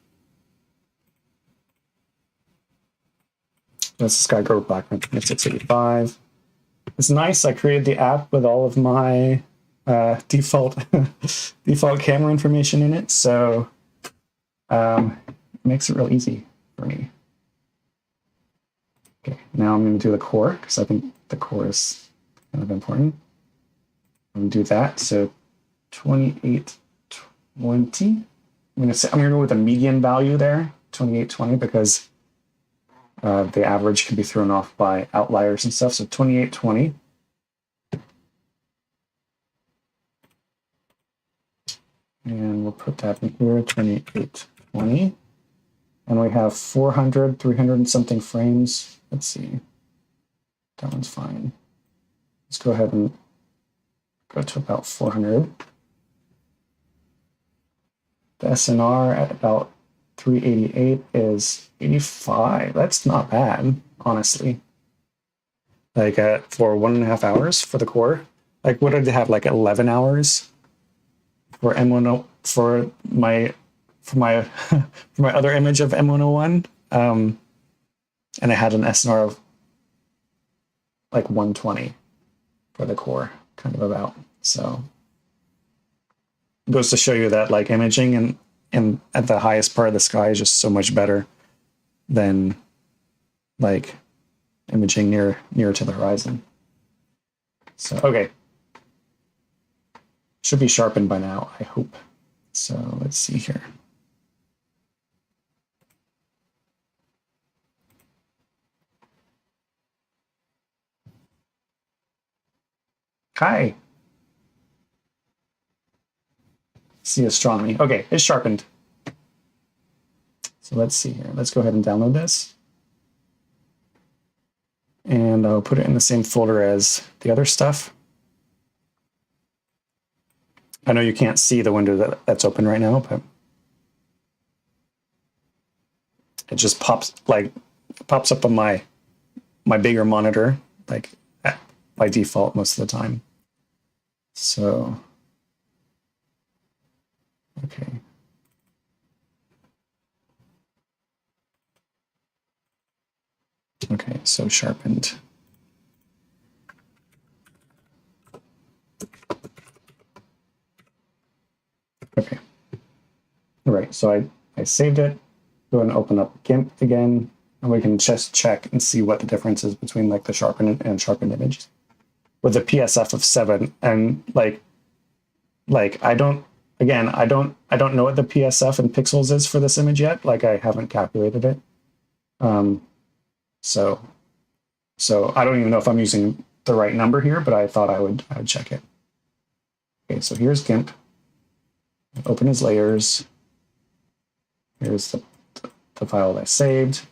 That's the Sky Girl background, 2685. It's nice. I created the app with all of my default camera information in it, so it makes it real easy for me. Okay, now I'm going to do the core because I think the core is kind of important. I'm going to do that. So 2820. I'm going to go with a median value there, 2820, because the average can be thrown off by outliers and stuff. So 2820. And we'll put that in here, 2820. And we have 400, 300 and something frames. Let's see. That one's fine. Let's go ahead and go to about 400. The SNR at about 388 is 85. That's not bad, honestly. Like for 1.5 hours for the core. Like what did they have? Like 11 hours for M10 for my other image of M101. And I had an SNR of like 120 for the core, kind of about. So it goes to show you that like imaging and at the highest part of the sky is just so much better than like imaging near to the horizon. So okay. Should be sharpened by now, I hope. So let's see here. Hi. See astronomy. Okay, it's sharpened. So let's see here. Let's go ahead and download this. And I'll put it in the same folder as the other stuff. I know you can't see the window that's open right now, but it just pops up on my bigger monitor, like by default most of the time. So, okay. Okay, so sharpened. so I saved it. Go ahead and open up GIMP again, and we can just check and see what the difference is between like the sharpened and sharpened image with a PSF of 7. And like I don't know what the PSF in pixels is for this image yet. Like I haven't calculated it. So I don't even know if I'm using the right number here, but I thought I would check it. Okay, so here's GIMP. Open his layers. Here's the file that I saved.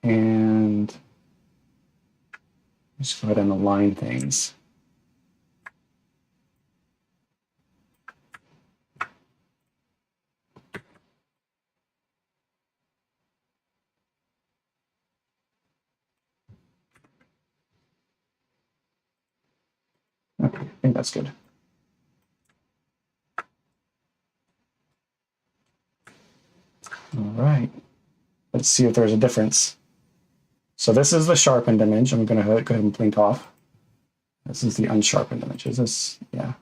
And just go ahead and align things. Okay, I think that's good. All right, let's see if there's a difference. So this is the sharpened image. I'm going to go ahead and blink off. This is the unsharpened image. Is this? Yeah.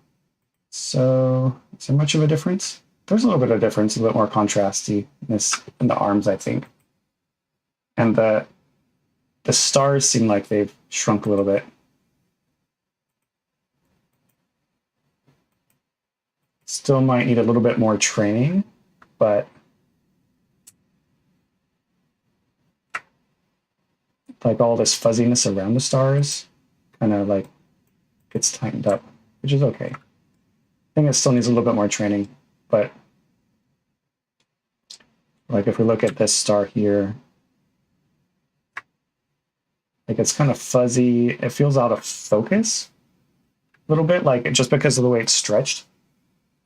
So is there much of a difference? There's a little bit of difference, a little bit more contrastiness in the arms, I think. And the stars seem like they've shrunk a little bit. Still might need a little bit more training, but like all this fuzziness around the stars kind of like gets tightened up, which is okay. I think it still needs a little bit more training, but like if we look at this star here, like it's kind of fuzzy. It feels out of focus a little bit, like just because of the way it's stretched,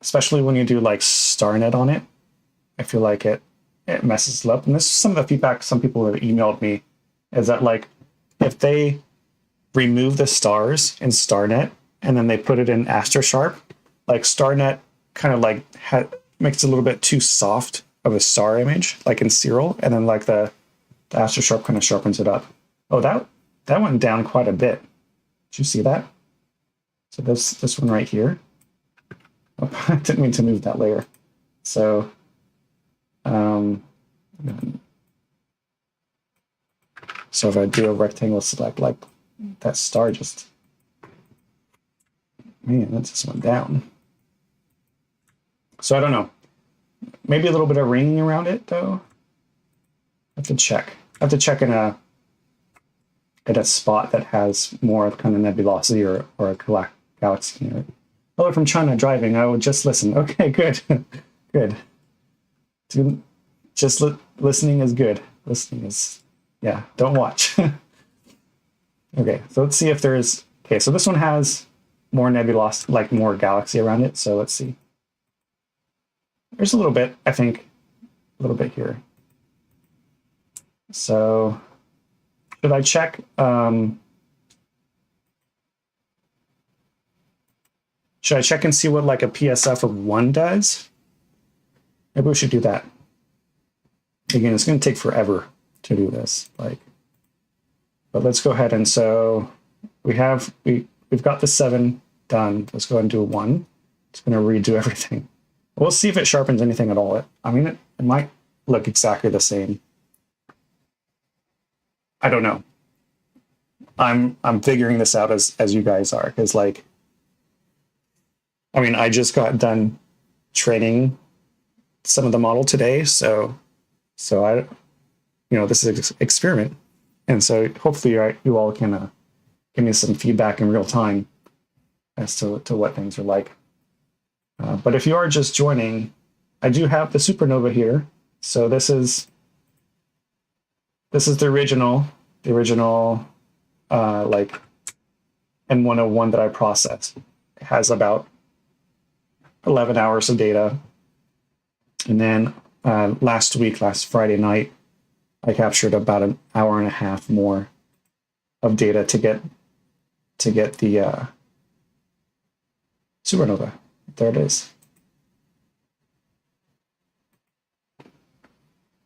especially when you do like StarNet on it. I feel like it messes it up. And this is some of the feedback some people have emailed me, is that like if they remove the stars in StarNet and then they put it in AstroSharp, like StarNet kind of like makes it a little bit too soft of a star image, like in Siril, and then like the AstroSharp kind of sharpens it up. Oh, that went down quite a bit. Did you see that? So this one right here. Oh, I didn't mean to move that layer. So so if I do a rectangle select, like that star just, man, that just went down. So I don't know. Maybe a little bit of ringing around it though. I have to check. I have to check in a spot that has more kind of nebulosity or a galaxy near it. Hello from China driving. I would just listen. Okay, good. Good. Just listening is good. Listening is, yeah, don't watch. Okay, so let's see if there's, okay, so this one has more nebulosity, like more galaxy around it. So let's see. There's a little bit, I think, a little bit here. So should I check? Should I check and see what like a PSF of 1 does? Maybe we should do that. Again, it's going to take forever to do this. Like, but let's go ahead and so we've got the 7 done. Let's go ahead and do a 1. It's going to redo everything. We'll see if it sharpens anything at all. I mean, it might look exactly the same. I don't know. I'm figuring this out as you guys are, because like, I mean, I just got done training some of the model today, so I, you know, this is an experiment, and so hopefully you all can give me some feedback in real time as to what things are like. But if you are just joining, I do have the Supernova here. So this is the original like M101 that I processed. It has about 11 hours of data. And then last Friday night, I captured about an hour and a half more of data to get the Supernova. There it is.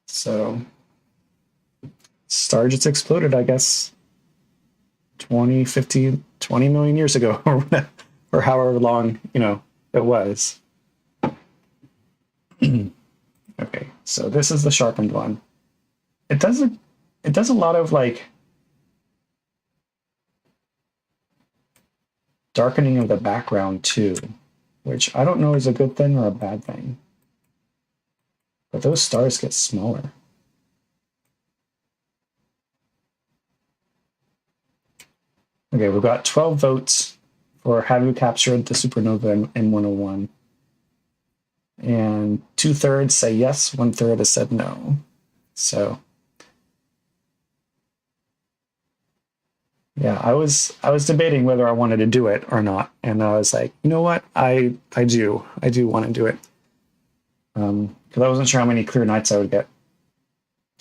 So star just exploded, I guess, 20 million years ago, or however long, you know, It was. Okay, so this is the sharpened one. It does a lot of like darkening of the background too, which I don't know is a good thing or a bad thing. But those stars get smaller. Okay, we've got 12 votes for have you captured the supernova in M101. And 2/3 say yes, 1/3 has said no. So yeah, I was debating whether I wanted to do it or not, and I was like, you know what, I do want to do it, because I wasn't sure how many clear nights I would get.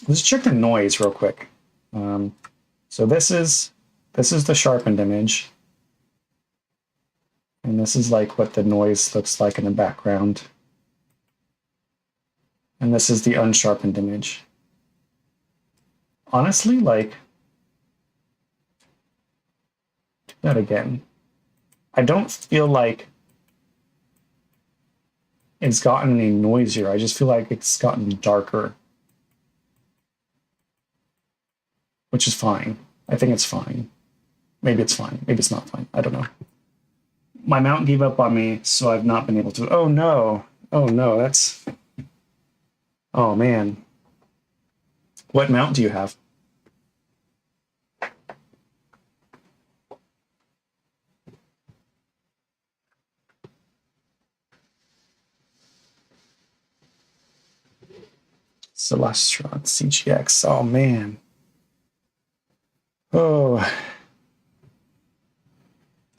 Let's check the noise real quick. So this is the sharpened image, and this is like what the noise looks like in the background. And this is the unsharpened image. Honestly, like, do that again. I don't feel like it's gotten any noisier. I just feel like it's gotten darker, which is fine. I think it's fine. Maybe it's fine. Maybe it's not fine. I don't know. My mount gave up on me, so I've not been able to. Oh no. Oh no, that's... Oh man. What mount do you have? Celestron CGX. Oh man. Oh.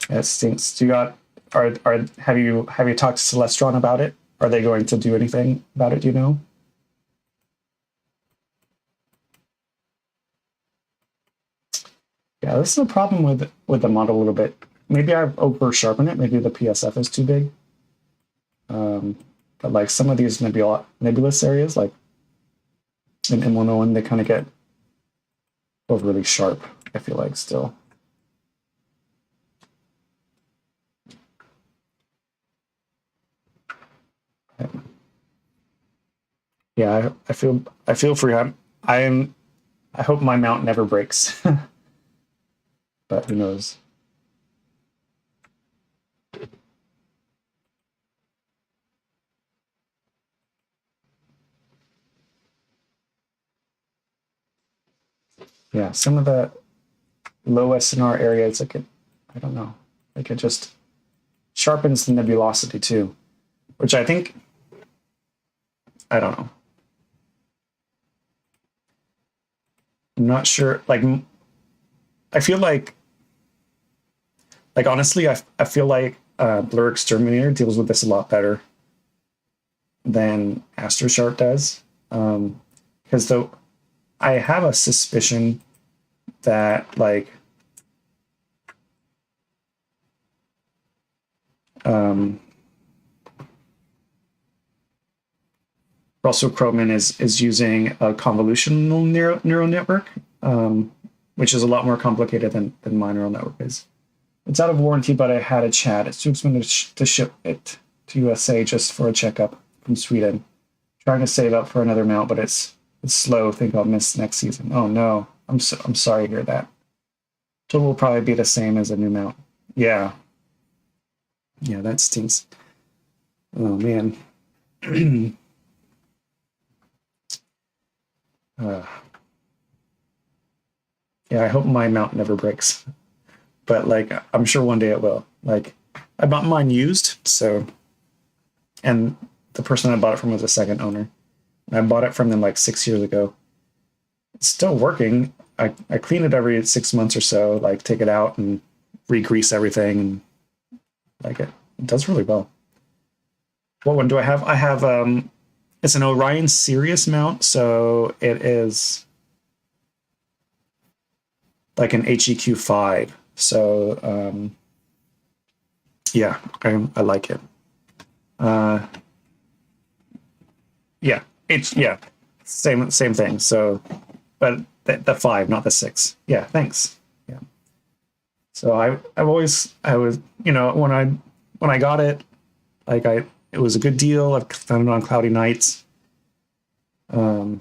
That stinks. Do you got have you talked to Celestron about it? Are they going to do anything about it, do you know? Yeah, this is a problem with the model a little bit. Maybe I've over sharpened it. Maybe the PSF is too big. But like some of these nebulous areas, like in M101, they kind of get overly sharp, I feel like, still. Yeah, I feel for you. I hope my mount never breaks. But who knows? Yeah, some of the low SNR areas, like I don't know, like it just sharpens the nebulosity too, which I think, I don't know. I'm not sure. Like, I feel like honestly, I feel like Blur Exterminator deals with this a lot better than AstroSharp does, because though I have a suspicion that like Russell Croman is using a convolutional neural network, which is a lot more complicated than my neural network is. It's out of warranty, but I had a chat. It's too expensive to ship it to USA just for a checkup from Sweden. Trying to save up for another mount, but it's slow. Think I'll miss next season. Oh no, I'm sorry to hear that. Total will probably be the same as a new mount. Yeah, yeah, that stinks. Oh man. Yeah, I hope my mount never breaks. But like, I'm sure one day it will. Like, I bought mine used, so, and the person I bought it from was a second owner. I bought it from them like 6 years ago. It's still working. I clean it every 6 months or so, like take it out and re-grease everything, and like it does really well. What one do I have? I have it's an Orion Sirius mount, so it is like an HEQ5. So yeah, I like it. Yeah, same thing. So, but the 5, not the 6. Yeah, thanks. Yeah. So I was, you know, when I got it, Like it was a good deal. I've found it on cloudy nights. And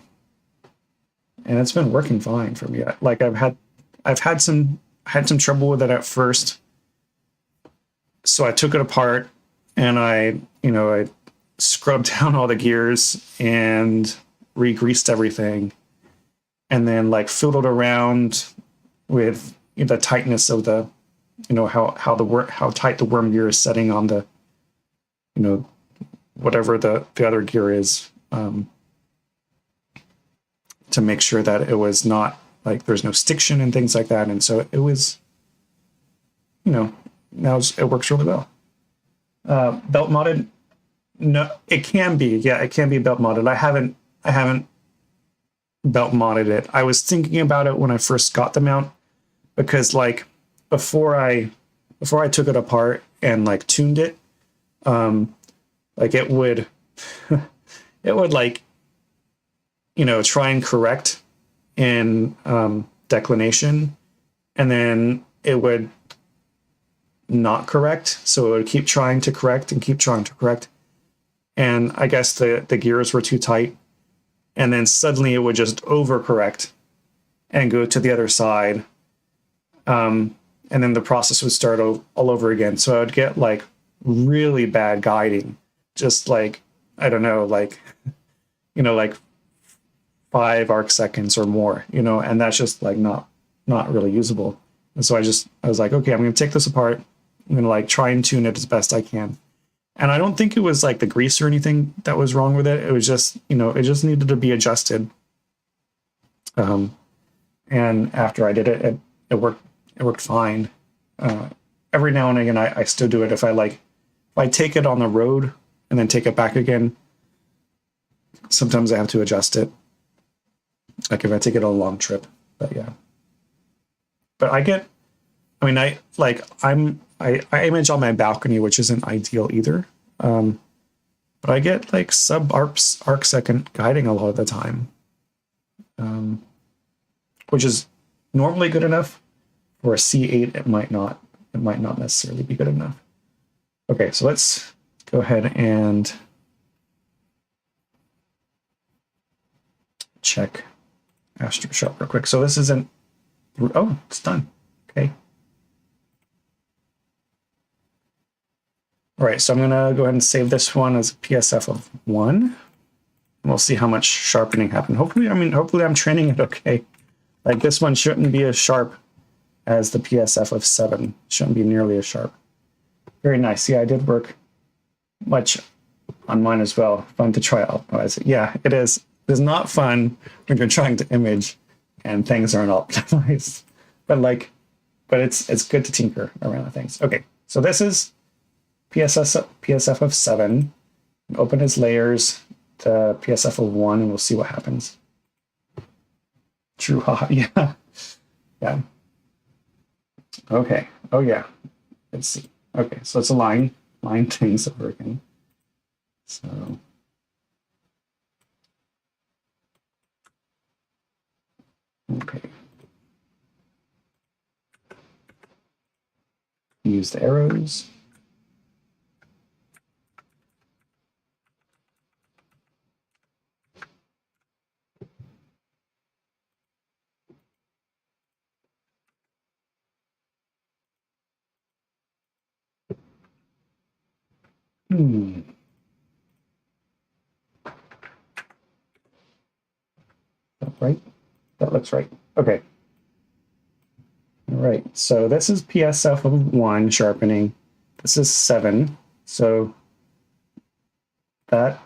it's been working fine for me. Like I've had some trouble with it at first. So I took it apart and I scrubbed down all the gears and re-greased everything, and then like fiddled around with the tightness of the, how tight the worm gear is setting on the, whatever the other gear is, to make sure that it was not like there's no stiction and things like that. And so it was, now it works really well. Belt modded? No, it can be. Yeah, it can be belt modded. I haven't belt modded it. I was thinking about it when I first got the mount, because like before I took it apart and like tuned it, like it would like, try and correct in declination, and then it would not correct. So it would keep trying to correct and keep trying to correct. And I guess the gears were too tight. And then suddenly it would just overcorrect and go to the other side. And then the process would start all over again. So I would get like really bad guiding, just like, I don't know, like, like 5 arc seconds or more, and that's just like not really usable. And so I was like, okay, I'm going to take this apart. I'm going to like try and tune it as best I can. And I don't think it was like the grease or anything that was wrong with it. It was just, it just needed to be adjusted. And after I did it, it worked fine. Every now and again, I still do it. If I take it on the road and then take it back again, sometimes I have to adjust it. Like if I take it on a long trip, but yeah. But I image on my balcony, which isn't ideal either. But I get like sub arc second guiding a lot of the time, which is normally good enough. For a C8, it might not necessarily be good enough. Okay, so let's go ahead and check Astro Sharp real quick. So this isn't. Oh, it's done. Okay. All right, so I'm gonna go ahead and save this one as a PSF of 1. And we'll see how much sharpening happened. Hopefully I'm training it okay. Like this one shouldn't be as sharp as the PSF of 7. Shouldn't be nearly as sharp. Very nice. Yeah, I did work much on mine as well. Fun to try to optimize it. Yeah, it is. It's not fun when you're trying to image and things aren't optimized. But it's good to tinker around the things. Okay, so this is PSF of 7. Open his layers to PSF of 1, and we'll see what happens. True, haha, yeah. Yeah. Okay, oh yeah. Let's see. Okay, so it's a line things that working. So okay. Use the arrows. That right? That looks right. Okay. All right. So this is PSF of 1 sharpening. This is 7. So that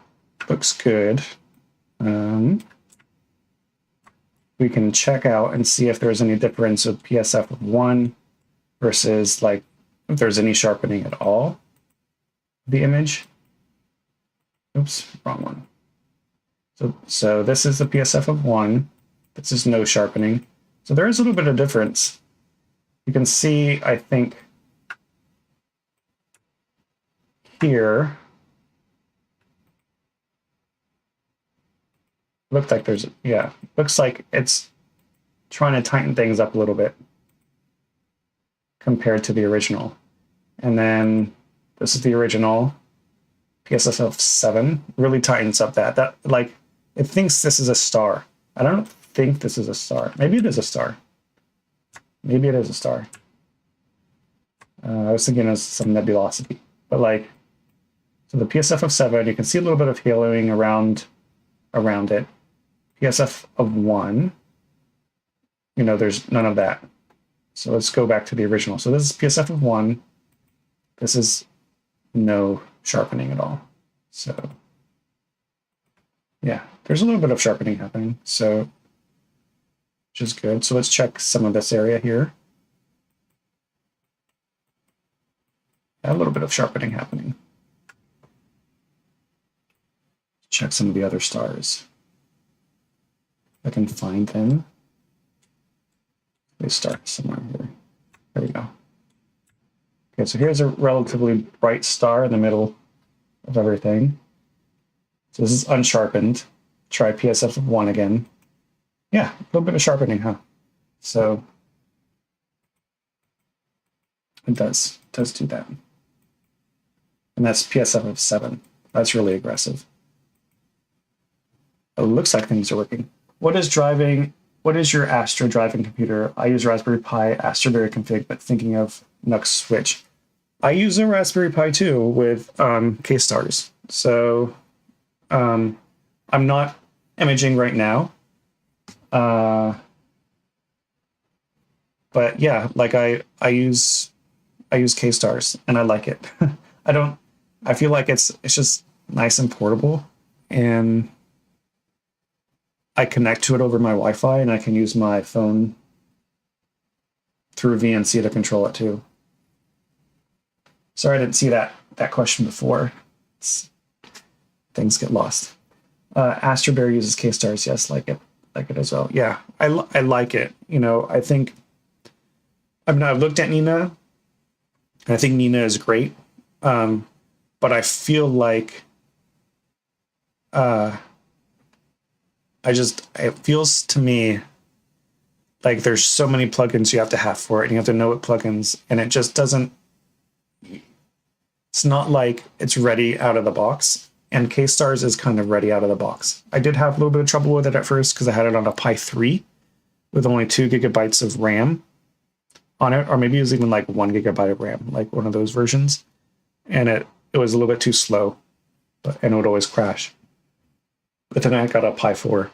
looks good. We can check out and see if there's any difference with PSF of 1 versus like if there's any sharpening at all. The image. Oops, wrong one. So this is the PSF of 1. This is no sharpening. So there is a little bit of difference. You can see, I think, here, looks like there's, yeah, looks like it's trying to tighten things up a little bit compared to the original. And then this is the original. PSF of 7 really tightens up that like it thinks this is a star. I don't think this is a star. Maybe it is a star. Maybe it is a star. I was thinking it was some nebulosity, but like, so the PSF of 7, you can see a little bit of haloing around it. PSF of 1, you know, there's none of that. So let's go back to the original. So this is PSF of 1. This is no sharpening at all. So yeah, there's a little bit of sharpening happening, so which is good. So let's check some of this area here. A little bit of sharpening happening. Check some of the other stars. I can find them. They start somewhere here. There we go. Okay, so here's a relatively bright star in the middle of everything. So this is unsharpened. Try PSF of 1 again. Yeah, a little bit of sharpening, huh? So it does do that. And that's PSF of 7. That's really aggressive. It looks like things are working. What is your Astro driving computer? I use Raspberry Pi, Astroberry config, but thinking of Nux Switch. I use a Raspberry Pi too with K-stars. So I'm not imaging right now. But yeah, like I use K-stars and I like it. I feel like it's just nice and portable, and I connect to it over my Wi-Fi, and I can use my phone through VNC to control it too. Sorry, I didn't see that question before. Things get lost. Astroberry uses K-stars. Yes, like it as well. Yeah, I like it. You know, I think I've looked at Nina, and I think Nina is great. But I feel like it feels to me like there's so many plugins you have to have for it, and you have to know what plugins, and it just doesn't, it's not like it's ready out of the box. And K-stars is kind of ready out of the box. I did have a little bit of trouble with it at first because I had it on a Pi 3 with only 2 gigabytes of RAM on it, or maybe it was even like 1 gigabyte of RAM, like one of those versions. And it was a little bit too slow, and it would always crash. But then I got a Pi 4.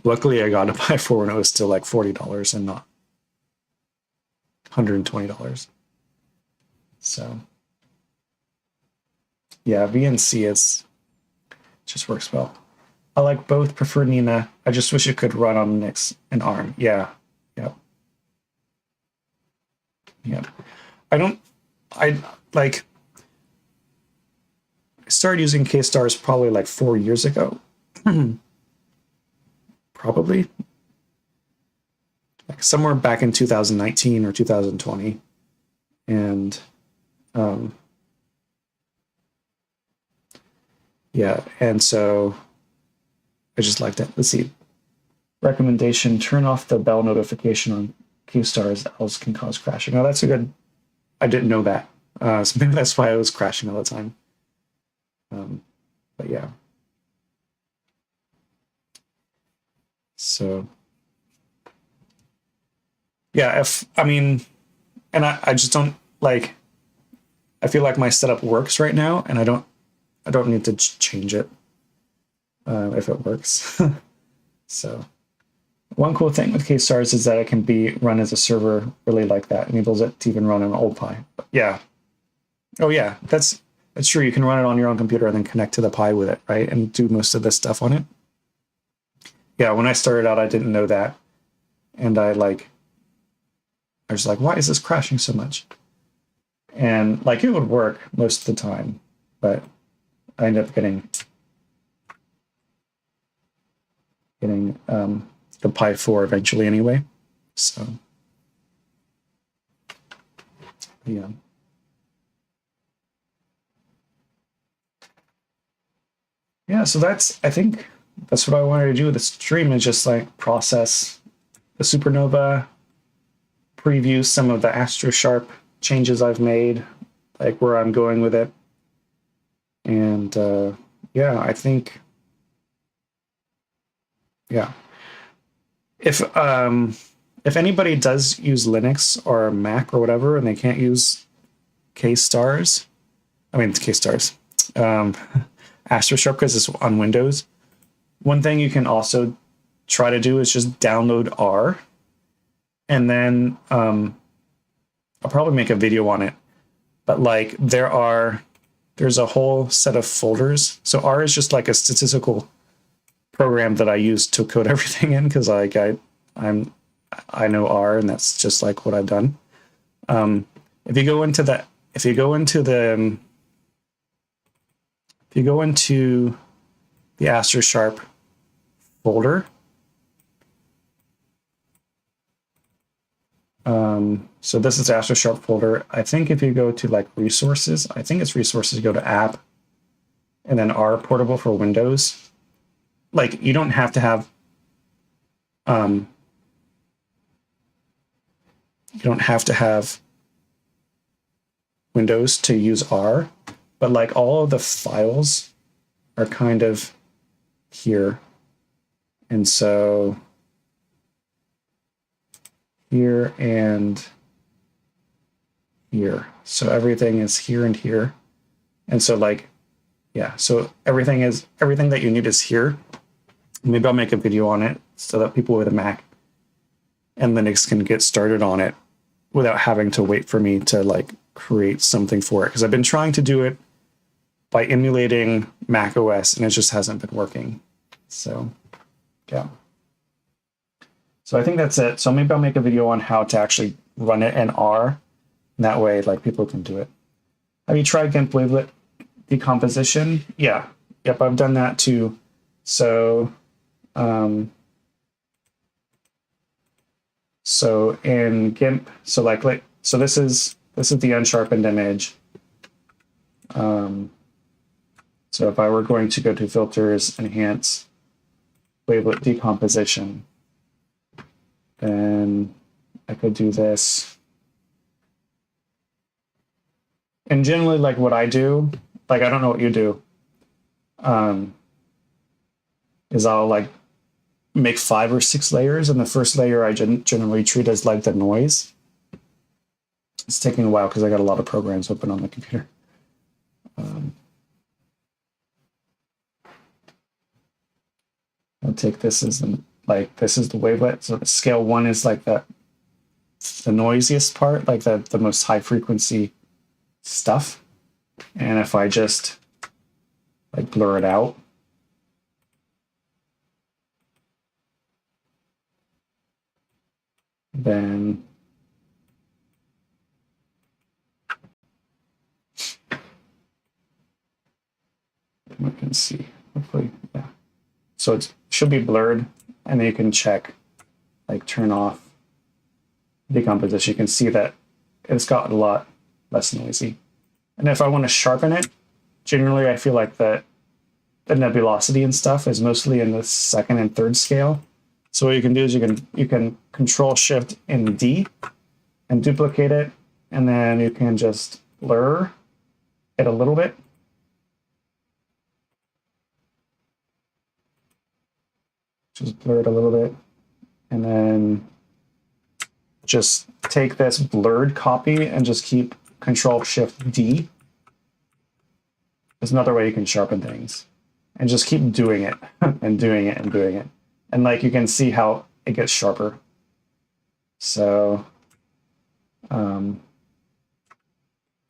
Luckily, I got a Pi 4 when it was still like $40 and not $120. So yeah, VNC just works well. I like both, prefer Nina. I just wish it could run on Nix and ARM. Yeah, yep. Yep. I started using K-stars probably like 4 years ago. Probably. Like somewhere back in 2019 or 2020. And yeah, and so I just liked it. Let's see. Recommendation, turn off the bell notification on K-stars, else can cause crashing. Oh, that's a good, I didn't know that. So maybe that's why I was crashing all the time. But yeah. So yeah, and I just don't like, I feel like my setup works right now, and I don't need to change it if it works. So one cool thing with K-stars is that it can be run as a server, really like that. Enables it to even run on an old Pi. But yeah. Oh yeah, that's true. You can run it on your own computer and then connect to the Pi with it, right? And do most of this stuff on it. Yeah, when I started out, I didn't know that. And I was like, why is this crashing so much? And like, it would work most of the time, but I ended up getting the Pi 4 eventually anyway. So yeah. Yeah, so I think that's what I wanted to do with the stream, is just like process the Supernova, preview some of the Astro Sharp changes I've made, like where I'm going with it. And yeah, I think, yeah. If anybody does use Linux or Mac or whatever, and they can't use K-stars, I mean K-stars, AstroSharp because it's on Windows. One thing you can also try to do is just download R, and then I'll probably make a video on it. But like there's a whole set of folders. So R is just like a statistical program that I use to code everything in because like I know R, and that's just like what I've done. If you go into the AstroSharp folder, so this is the AstroSharp folder. I think if you go to like resources, I think it's resources, go to app, and then R portable for Windows. Like you don't have to have Windows to use R, but like all of the files are kind of here. And so here and here. So everything is here and here. And so like, yeah, so everything that you need is here. Maybe I'll make a video on it so that people with a Mac and Linux can get started on it without having to wait for me to like create something for it. Because I've been trying to do it by emulating Mac OS and it just hasn't been working. So yeah. So I think that's it. So maybe I'll make a video on how to actually run it in R. And that way like people can do it. Have you tried GIMP wavelet decomposition? Yeah. Yep, I've done that too. So so in GIMP, so this is the unsharpened image. So if I were going to go to filters, enhance, wavelet decomposition, then I could do this. And generally, like what I do, like I don't know what you do, is I'll like make 5 or 6 layers, and the first layer I generally treat as like the noise. It's taking a while because I got a lot of programs open on the computer. I'll take this as this is the wavelet. So the scale 1 is like the noisiest part, like the most high frequency stuff. And if I just like blur it out, then we can see, hopefully, yeah. So it should be blurred, and then you can check, like turn off decomposition. You can see that it's got a lot less noisy. And if I want to sharpen it, generally I feel like the nebulosity and stuff is mostly in the 2nd and 3rd scale. So what you can do is you can Control Shift and D and duplicate it, and then you can just blur it a little bit. Just blur it a little bit, and then just take this blurred copy and just keep Control Shift D. There's another way you can sharpen things, and just keep doing it and doing it and doing it. And like you can see how it gets sharper. So, I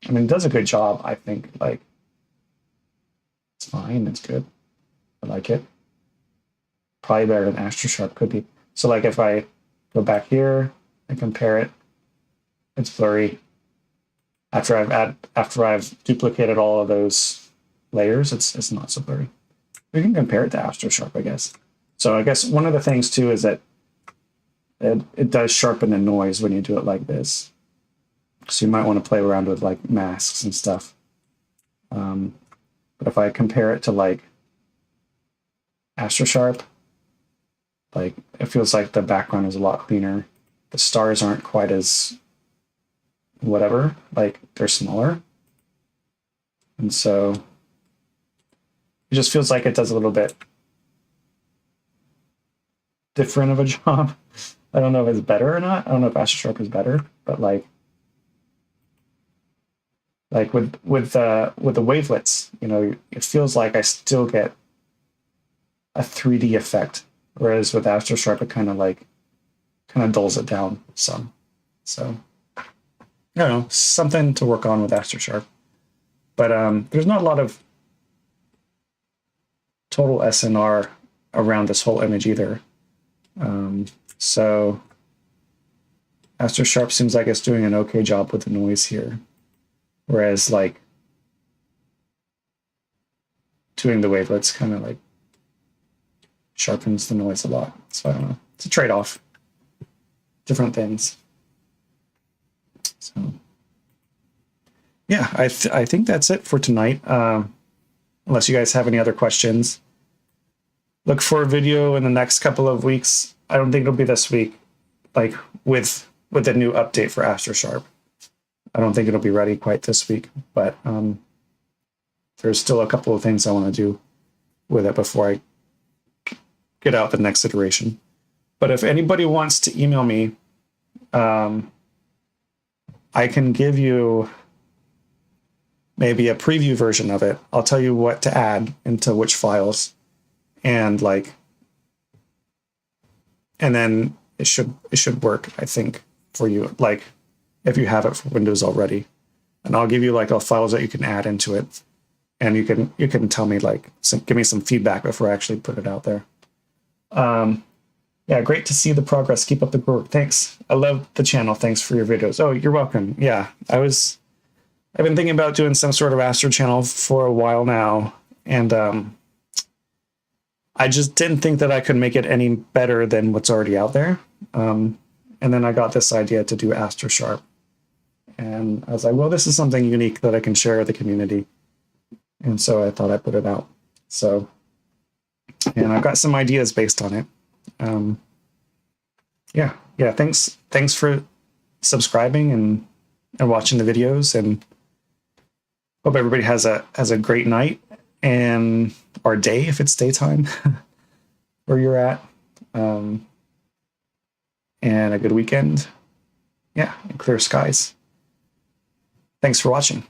mean, it does a good job, I think. Like, it's fine, it's good. I like it. Probably better than AstroSharp could be. So like if I go back here and compare it, it's blurry. After I've duplicated all of those layers, it's not so blurry. We can compare it to AstroSharp, I guess. So I guess one of the things too is that it does sharpen the noise when you do it like this. So you might want to play around with like masks and stuff. But if I compare it to like AstroSharp, like it feels like the background is a lot cleaner. The stars aren't quite as whatever, like they're smaller. And so It just feels like it does a little bit different of a job. I don't know if it's better or not. I don't know if AstroSharp is better, but like with the wavelets, you know, it feels like I still get a 3D effect, whereas with AstroSharp it kind of dulls it down some. So I don't know, something to work on with AstroSharp. But there's not a lot of total SNR around this whole image either. So AstroSharp seems like it's doing an okay job with the noise here. Whereas like doing the wavelets kind of like sharpens the noise a lot. So I don't know. It's a trade-off. Different things. So yeah, I think that's it for tonight. Unless you guys have any other questions. Look for a video in the next couple of weeks. I don't think it'll be this week, like with the new update for AstroSharp. I don't think it'll be ready quite this week, but there's still a couple of things I want to do with it before I get out the next iteration. But if anybody wants to email me, I can give you maybe a preview version of it. I'll tell you what to add into which files, and then it should work, I think, for you, like if you have it for Windows already. And I'll give you like files that you can add into it, and you can tell me give me some feedback before I actually put it out there. Yeah, great to see the progress. Keep up the good work. Thanks. I love the channel. Thanks for your videos. Oh, you're welcome. Yeah, I've been thinking about doing some sort of Astro channel for a while now, and I just didn't think that I could make it any better than what's already out there. And then I got this idea to do AstroSharp, and I was like, well, this is something unique that I can share with the community, and so I thought I'd put it out. So, and I've got some ideas based on it. Yeah. Thanks for subscribing and watching the videos, and hope everybody has a great night or day if it's daytime where you're at, and a good weekend. Yeah, and clear skies. Thanks for watching.